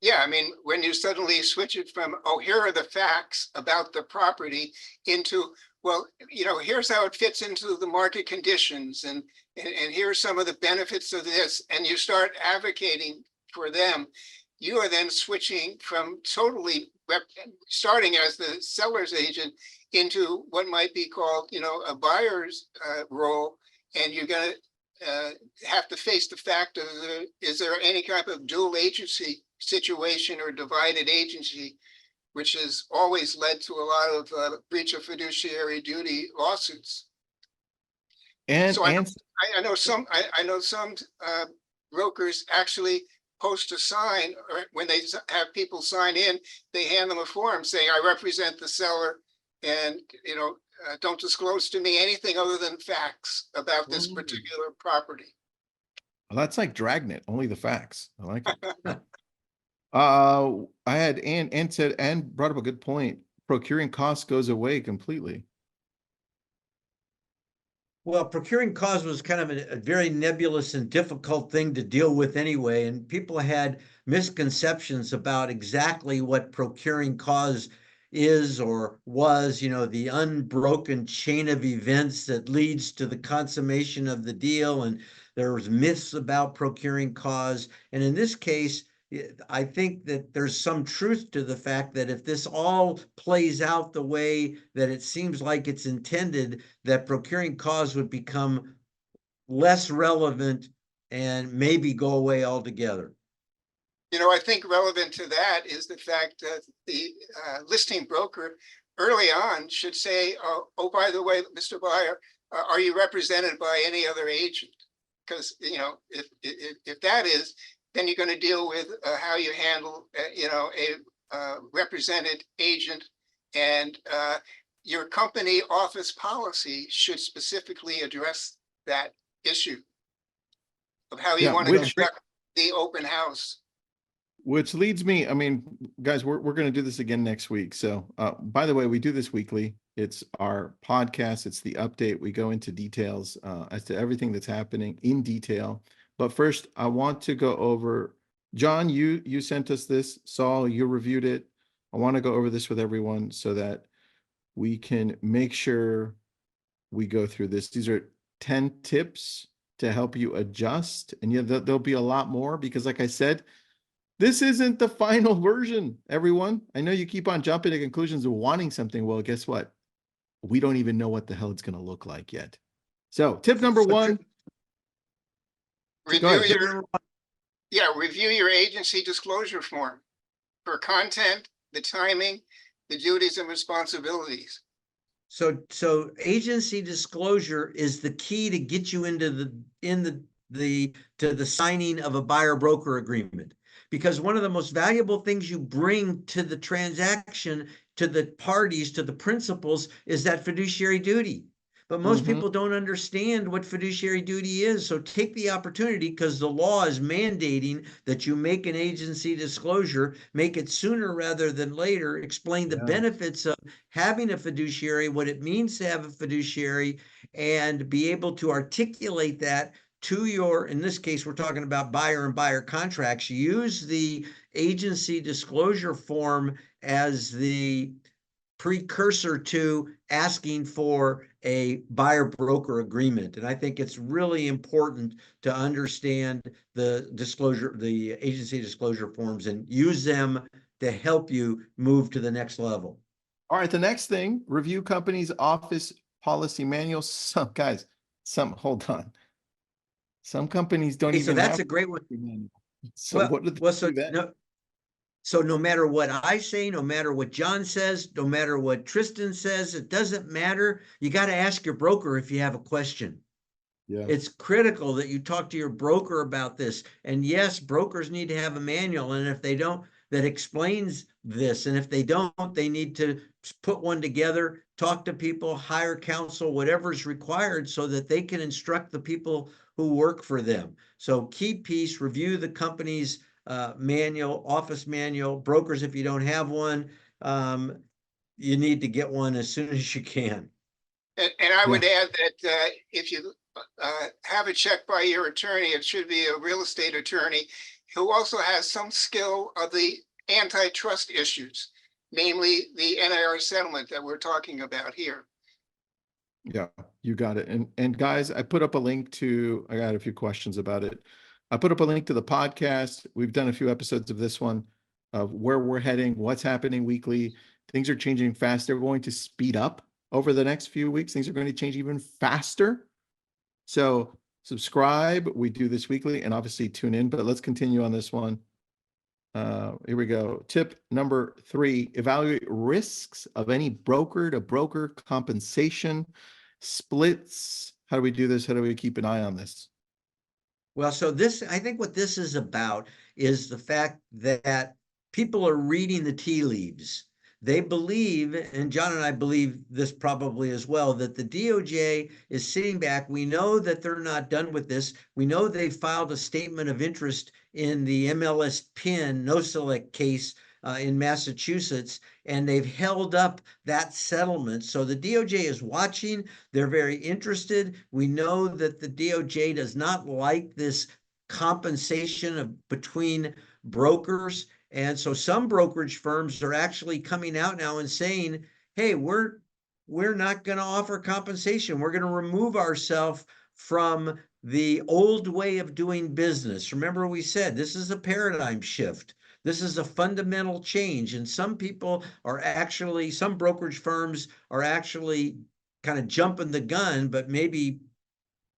C: Yeah, I mean, when you suddenly switch it from, oh, here are the facts about the property, into, well, here's how it fits into the market conditions, and here's some of the benefits of this, and you start advocating for them, you are then switching from totally starting as the seller's agent into what might be called, a buyer's role. and you're going to have to face the fact of is there any kind of dual agency situation or divided agency, which has always led to a lot of breach of fiduciary duty lawsuits.
A: And
C: So I know some brokers actually post a sign, or when they have people sign in, they hand them a form saying, "I represent the seller, and don't disclose to me anything other than facts about this particular property."
A: well, that's like Dragnet, only the facts. I like it. I had Ann said, and brought up a good point. Procuring costs goes away completely.
B: Well, procuring cause was kind of a very nebulous and difficult thing to deal with anyway, and people had misconceptions about exactly what procuring cause is or was, the unbroken chain of events that leads to the consummation of the deal, and there was myths about procuring cause. And in this case, I think that there's some truth to the fact that if this all plays out the way that it seems like it's intended, that procuring cause would become less relevant and maybe go away altogether.
C: I think relevant to that is the fact that the listing broker early on should say, oh, by the way, Mr. Buyer, are you represented by any other agent? Because, if that is, then you're going to deal with how you handle, a represented agent, and your company office policy should specifically address that issue of how you want to conduct the open house.
A: Which leads me, I mean, guys, we're going to do this again next week. So, by the way, we do this weekly. It's our podcast. It's the update. We go into details as to everything that's happening in detail. But first, I want to go over, John, you sent us this. Saul, you reviewed it. I want to go over this with everyone so that we can make sure we go through this. These are 10 tips to help you adjust. And yeah, there'll be a lot more because, like I said, this isn't the final version, everyone. I know you keep on jumping to conclusions and wanting something. Well, guess what? We don't even know what the hell it's going to look like yet. So tip number one.
C: Review your agency disclosure form for content, the timing, the duties and responsibilities.
B: So agency disclosure is the key to get you into the signing of a buyer broker agreement. Because one of the most valuable things you bring to the transaction, to the parties, to the principals, is that fiduciary duty. But most people don't understand what fiduciary duty is. So take the opportunity, because the law is mandating that you make an agency disclosure, make it sooner rather than later, explain the benefits of having a fiduciary, what it means to have a fiduciary, and be able to articulate that to your, in this case, we're talking about buyer and buyer contracts. Use the agency disclosure form as the precursor to asking for a buyer broker agreement. And I think it's really important to understand the disclosure, the agency disclosure forms, and use them to help you move to the next level.
A: All right. The next thing, review company's office policy manual. Hold on. Some companies don't even
B: that's
A: have
B: a great one.
A: So what do they do then?
B: So no matter what I say, no matter what John says, no matter what Tristan says, it doesn't matter. You got to ask your broker if you have a question. Yeah. It's critical that you talk to your broker about this. And yes, brokers need to have a manual. And if they don't, that explains this. And if they don't, they need to put one together, talk to people, hire counsel, whatever is required, so that they can instruct the people who work for them. So key piece, review the company's manual, office manual. Brokers, if you don't have one, you need to get one as soon as you can.
C: And I would add that if you have it checked by your attorney, it should be a real estate attorney who also has some skill of the antitrust issues, namely the NAR settlement that we're talking about here.
A: Yeah, you got it. And guys, I put up a link to, I got a few questions about it. I put up a link to the podcast. We've done a few episodes of this one, of where we're heading, what's happening weekly. Things are changing fast. They're going to speed up over the next few weeks. Things are going to change even faster. So subscribe. We do this weekly, and obviously tune in, but let's continue on this one. Here we go. Tip number 3, evaluate risks of any broker to broker compensation splits. How do we do this? How do we keep an eye on this?
B: Well, so this, I think what this is about is the fact that people are reading the tea leaves. They believe, and John and I believe this probably as well, that the DOJ is sitting back. We know that they're not done with this. We know they filed a statement of interest in the MLS PIN no select case in Massachusetts, and they've held up that settlement. So the DOJ is watching. They're very interested. We know that the DOJ does not like this compensation between brokers. And so some brokerage firms are actually coming out now and saying, hey, we're not going to offer compensation. We're going to remove ourselves from the old way of doing business. Remember, we said this is a paradigm shift. This is a fundamental change. And some people are actually, some brokerage firms are actually kind of jumping the gun, but maybe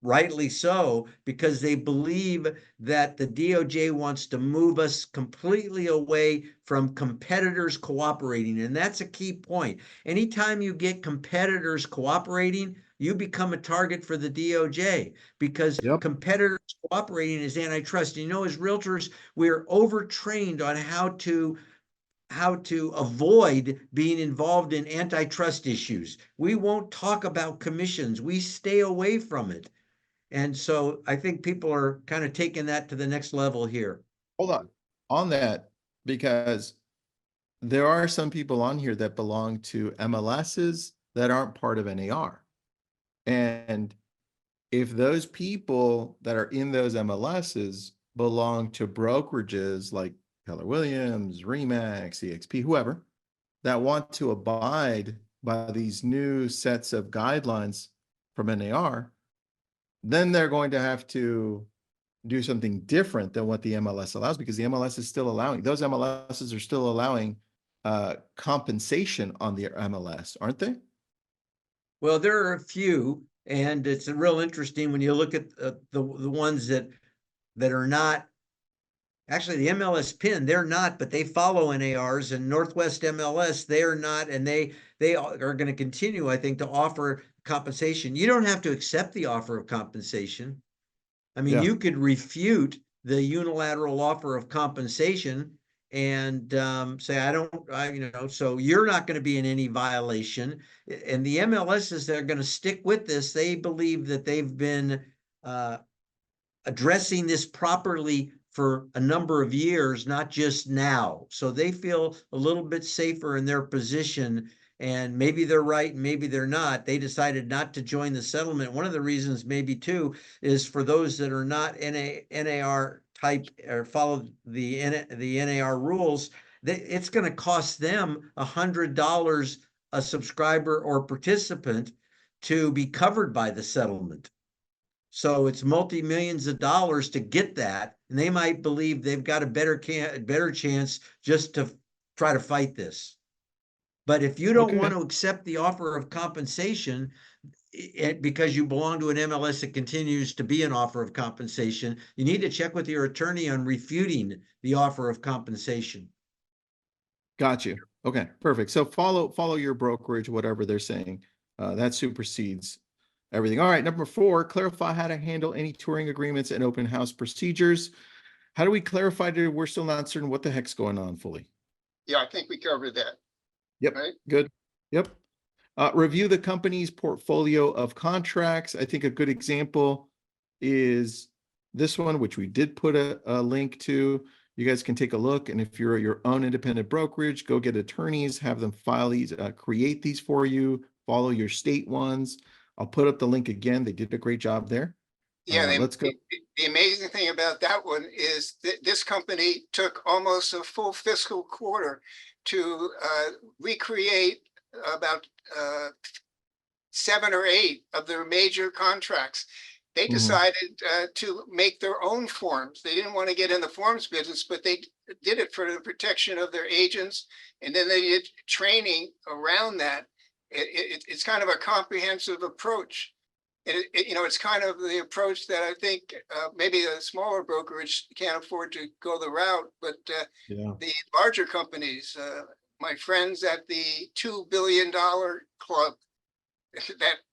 B: rightly so, because they believe that the DOJ wants to move us completely away from competitors cooperating. And that's a key point. Anytime you get competitors cooperating, you become a target for the DOJ, because
A: Yep.
B: competitors cooperating is antitrust. You know, as realtors, we're overtrained on how to avoid being involved in antitrust issues. We won't talk about commissions. We stay away from it. And so I think people are kind of taking that to the next level here.
A: Hold on that, because there are some people on here that belong to MLSs that aren't part of NAR. And if those people that are in those MLSs belong to brokerages like Keller Williams, Remax, EXP, whoever, that want to abide by these new sets of guidelines from NAR, then they're going to have to do something different than what the MLS allows, because the MLS is still allowing, those MLSs are still allowing compensation on the MLS, aren't they?
B: Well, there are a few, and it's real interesting when you look at the ones that are not. Actually, the MLS PIN, they're not, but they follow NARs, and Northwest MLS, they're not, and they are going to continue, I think, to offer compensation. You don't have to accept the offer of compensation. I mean,
A: Yeah.
B: you could refute the unilateral offer of compensation and say, so you're not going to be in any violation. And the MLSs that are going to stick with this, they believe that they've been addressing this properly for a number of years, not just now. So they feel a little bit safer in their position. And maybe they're right, and maybe they're not. They decided not to join the settlement. One of the reasons, maybe too, is for those that are not NAR type or follow the NAR rules, it's going to cost them $100 a subscriber or participant to be covered by the settlement. So it's multi-millions of dollars to get that, and they might believe they've got a better chance just to try to fight this. But if you don't want to accept the offer of compensation because you belong to an MLS that continues to be an offer of compensation, you need to check with your attorney on refuting the offer of compensation.
A: Got you. Okay, perfect. So follow your brokerage, whatever they're saying. That supersedes everything. All right, number 4, clarify how to handle any touring agreements and open house procedures. How do we clarify that we're still not certain what the heck's going on fully?
C: Yeah, I think we covered that.
A: Yep.
C: Right.
A: Good. Yep. Review the company's portfolio of contracts. I think a good example is this one, which we did put a link to. You guys can take a look. And if you're your own independent brokerage, go get attorneys, have them file these, create these for you, follow your state ones. I'll put up the link again. They did a great job there.
C: Yeah,
A: let's go.
C: The amazing thing about that one is that this company took almost a full fiscal quarter to recreate about 7 or 8 of their major contracts. They decided to make their own forms. They didn't want to get in the forms business, but they did it for the protection of their agents. And then they did training around that. It's kind of a comprehensive approach. It's kind of the approach that I think maybe a smaller brokerage can't afford to go the route, but
A: Yeah.
C: the larger companies, my friends at the $2 billion club,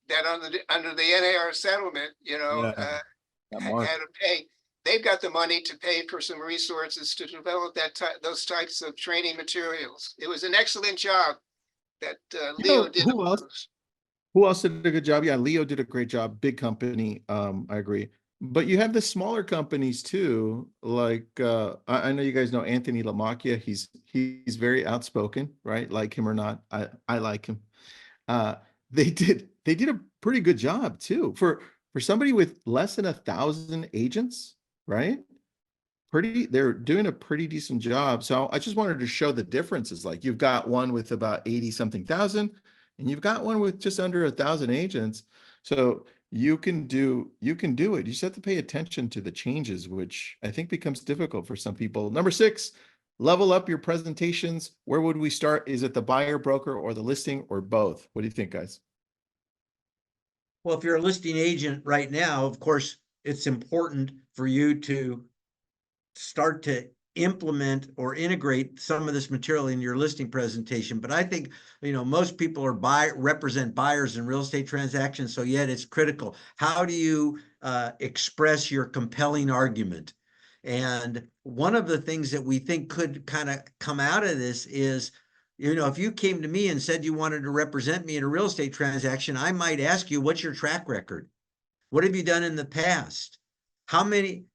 C: that under the NAR settlement,
A: Yeah. That mark.
C: had to pay. They've got the money to pay for some resources to develop those types of training materials. It was an excellent job that Leo did.
A: Who else? Who else did a good job? Yeah, Leo did a great job. Big company. I agree. But you have the smaller companies too. Like I know you guys know Anthony Lamacchia. He's very outspoken, right? Like him or not, I like him. Uh, they did a pretty good job too for somebody with less than 1,000 agents, right? They're doing a pretty decent job. So I just wanted to show the differences. Like you've got one with about 80 something thousand, and you've got one with just under 1,000 agents. So you can do it. You just have to pay attention to the changes, which I think becomes difficult for some people. Number 6, level up your presentations. Where would we start? Is it the buyer, broker, or the listing, or both? What do you think, guys?
B: Well, if you're a listing agent right now, of course, it's important for you to start to implement or integrate some of this material in your listing presentation. But I think, most people represent buyers in real estate transactions. So yet it's critical. How do you express your compelling argument? And one of the things that we think could kind of come out of this is, if you came to me and said you wanted to represent me in a real estate transaction, I might ask you, what's your track record? What have you done in the past? How many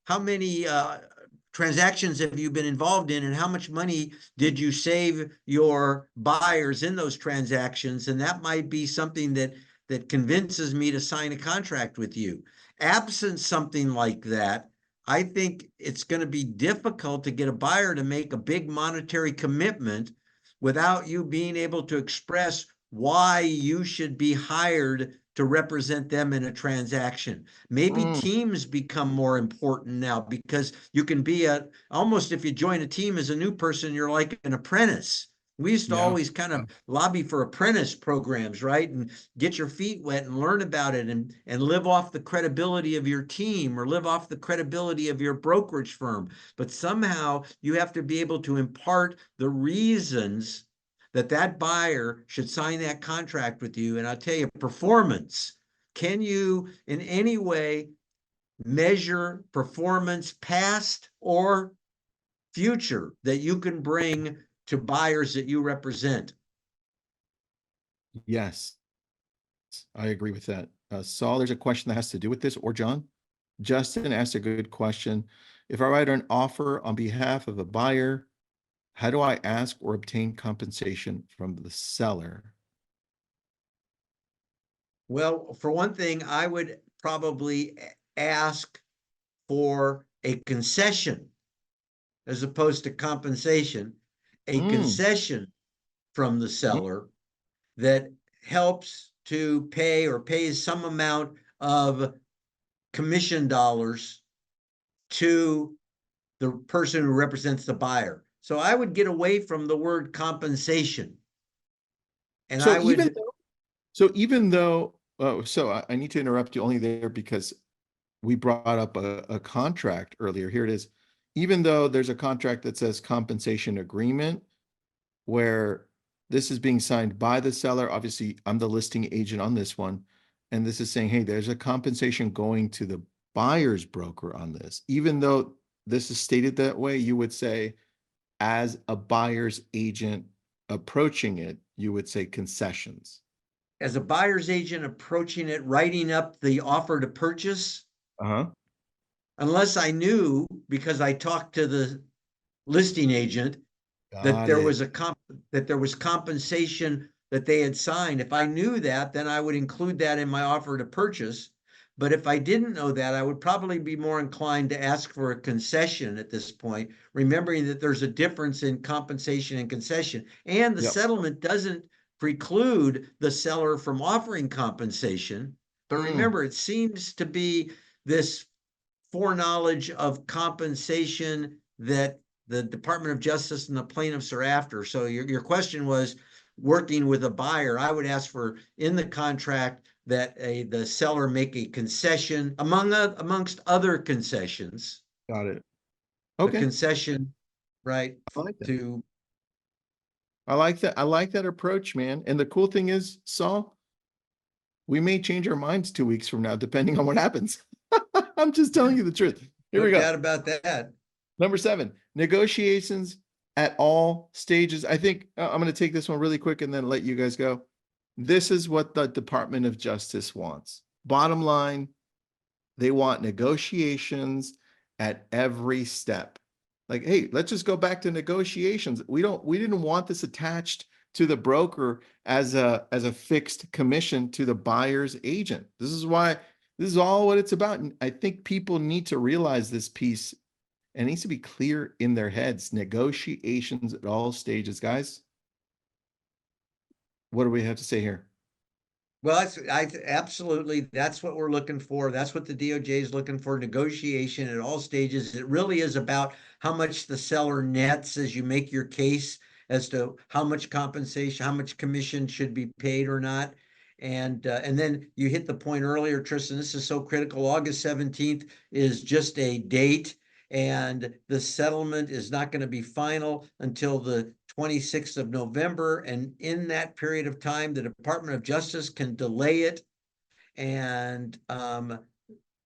B: transactions have you been involved in, and how much money did you save your buyers in those transactions? And that might be something that convinces me to sign a contract with you. Absent something like that, I think it's going to be difficult to get a buyer to make a big monetary commitment without you being able to express why you should be hired to represent them in a transaction. Maybe teams become more important now, because you can be almost, if you join a team as a new person, you're like an apprentice. We used to always kind of lobby for apprentice programs, right? And get your feet wet and learn about it, and live off the credibility of your team, or live off the credibility of your brokerage firm. But somehow you have to be able to impart the reasons that buyer should sign that contract with you. And I'll tell you, performance. Can you in any way measure performance, past or future, that you can bring to buyers that you represent?
A: Yes, I agree with that. Saul, there's a question that has to do with this, or John? Justin asked a good question. If I write an offer on behalf of a buyer, how do I ask or obtain compensation from the seller?
B: Well, for one thing, I would probably ask for a concession as opposed to compensation, a concession from the seller that helps to pay or pays some amount of commission dollars to the person who represents the buyer. So I would get away from the word compensation. And
A: So
B: I would.
A: even though, I need to interrupt you only there because we brought up a contract earlier. Here it is. Even though there's a contract that says compensation agreement, where this is being signed by the seller, obviously I'm the listing agent on this one, and this is saying, hey, there's a compensation going to the buyer's broker on this. Even though this is stated that way, you would say, as a buyer's agent approaching it, you would say concessions.
B: As a buyer's agent approaching it, writing up the offer to purchase, unless I knew, because I talked to the listing agent, that there was compensation that they had signed. If I knew that, then I would include that in my offer to purchase. But if I didn't know that, I would probably be more inclined to ask for a concession at this point, remembering that there's a difference in compensation and concession. And the settlement doesn't preclude the seller from offering compensation. But remember, it seems to be this foreknowledge of compensation that the Department of Justice and the plaintiffs are after. So your question was working with a buyer. I would ask for in the contract that the seller make a concession amongst other concessions,
A: Got it.
B: a
A: Okay.
B: concession, right,
A: I like that.
B: to,
A: I like that. I like that approach, man. And the cool thing is, Saul, we may change our minds 2 weeks from now, depending on what happens. I'm just telling you the truth. Here
B: no
A: we go.
B: doubt about that.
A: Number 7, negotiations at all stages. I think I'm going to take this one really quick and then let you guys go. This is what the Department of Justice wants. Bottom line, they want negotiations at every step. Like, hey, let's just go back to negotiations. We didn't want this attached to the broker as a fixed commission to the buyer's agent. This is all what it's about. And I think people need to realize this piece, and it needs to be clear in their heads. Negotiations at all stages, guys. What do we have to say here?
B: Well, absolutely, that's what we're looking for. That's what the DOJ is looking for, negotiation at all stages. It really is about how much the seller nets as you make your case as to how much compensation, how much commission should be paid or not. And then you hit the point earlier, Tristan, this is so critical. August 17th is just a date, and the settlement is not going to be final until the 26th of November. And in that period of time, the Department of Justice can delay it. And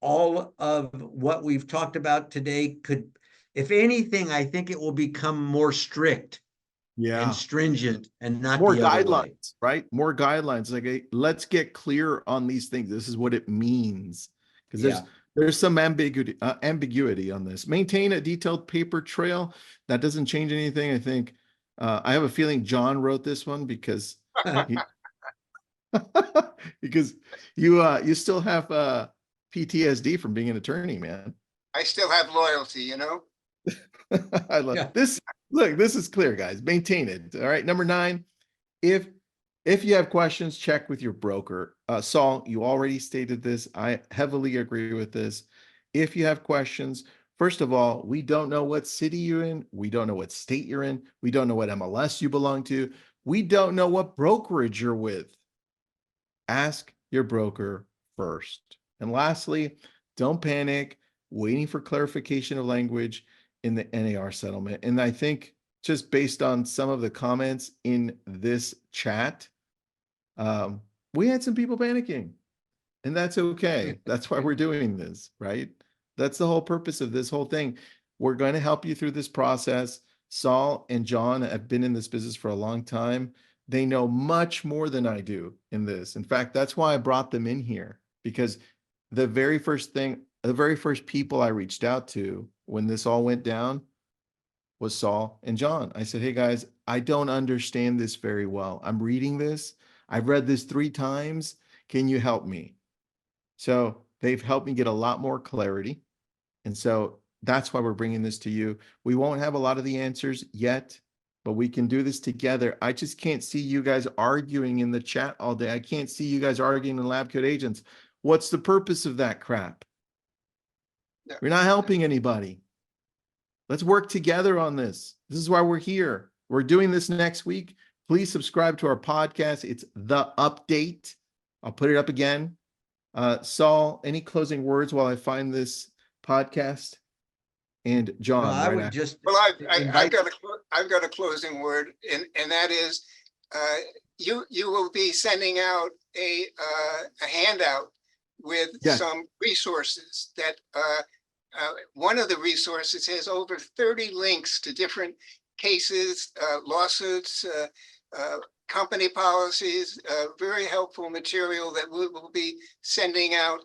B: all of what we've talked about today could, if anything, I think it will become more strict and stringent and not
A: more
B: the other way.
A: guidelines, right? More guidelines. Like, hey, let's get clear on these things. This is what it means. Because there's some ambiguity on this. Maintain a detailed paper trail. That doesn't change anything. I think I have a feeling John wrote this one because because you still have PTSD from being an attorney, man.
C: I still have loyalty,
A: I love this. Look, this is clear, guys. Maintain it. All right. Number 9, if you have questions, check with your broker. Saul, you already stated this. I heavily agree with this. If you have questions, first of all, we don't know what city you're in. We don't know what state you're in. We don't know what MLS you belong to. We don't know what brokerage you're with. Ask your broker first. And lastly, don't panic, waiting for clarification of language in the NAR settlement. And I think just based on some of the comments in this chat, we had some people panicking, and that's okay. That's why we're doing this, right? That's the whole purpose of this whole thing. We're going to help you through this process. Saul and John have been in this business for a long time. They know much more than I do in this. In fact, that's why I brought them in here, because the very first people I reached out to when this all went down was Saul and John. I said, hey guys, I don't understand this very well. I'm reading this. I've read this 3 times. Can you help me? So they've helped me get a lot more clarity. And so that's why we're bringing this to you. We won't have a lot of the answers yet, but we can do this together. I just can't see you guys arguing in the chat all day. I can't see you guys arguing in Lab Coat Agents. What's the purpose of that crap? You're not helping anybody. Let's work together on this. This is why we're here. We're doing this next week. Please subscribe to our podcast. It's The Update. I'll put it up again. Saul, any closing words while I find this podcast? And John,
B: I would just
C: I've got a closing word, and that is, you will be sending out a handout with some resources that one of the resources has over 30 links to different cases, lawsuits, company policies, very helpful material that we will be sending out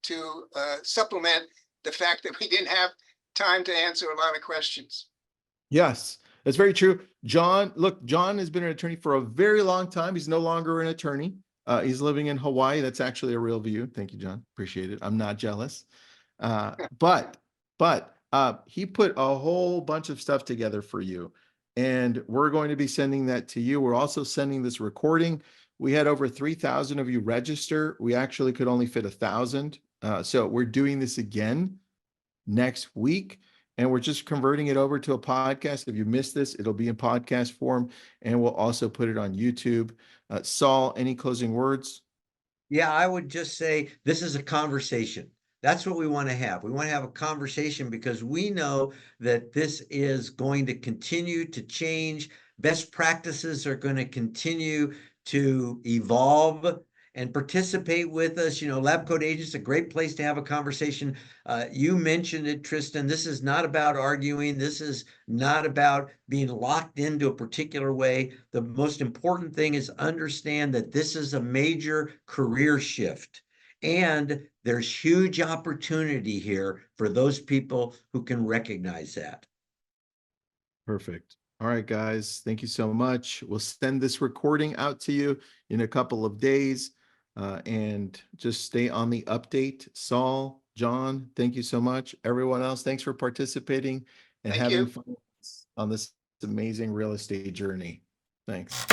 C: to supplement the fact that we didn't have time to answer a lot of questions.
A: Yes, that's very true. John has been an attorney for a very long time. He's no longer an attorney. He's living in Hawaii. That's actually a real view. Thank you, John. Appreciate it. I'm not jealous. But he put a whole bunch of stuff together for you, and we're going to be sending that to you. We're also sending this recording. We had over 3,000 of you register. We actually could only fit 1,000. So we're doing this again next week. and we're just converting it over to a podcast. If you missed this, it'll be in podcast form, and we'll also put it on YouTube. Saul, any closing words?
B: Yeah, I would just say this is a conversation. That's what we want to have. We want to have a conversation because we know that this is going to continue to change. Best practices are going to continue to evolve and participate with us. You know, Lab Coat Agents is a great place to have a conversation. You mentioned it, Tristan. This is not about arguing. This is not about being locked into a particular way. The most important thing is understand that this is a major career shift. And there's huge opportunity here for those people who can recognize that.
A: Perfect. All right, guys. Thank you so much. We'll send this recording out to you in a couple of days. And just stay on the update. Saul, John, thank you so much. Everyone else, thanks for participating and
C: Thank
A: having
C: you.
A: fun on this amazing real estate journey. Thanks.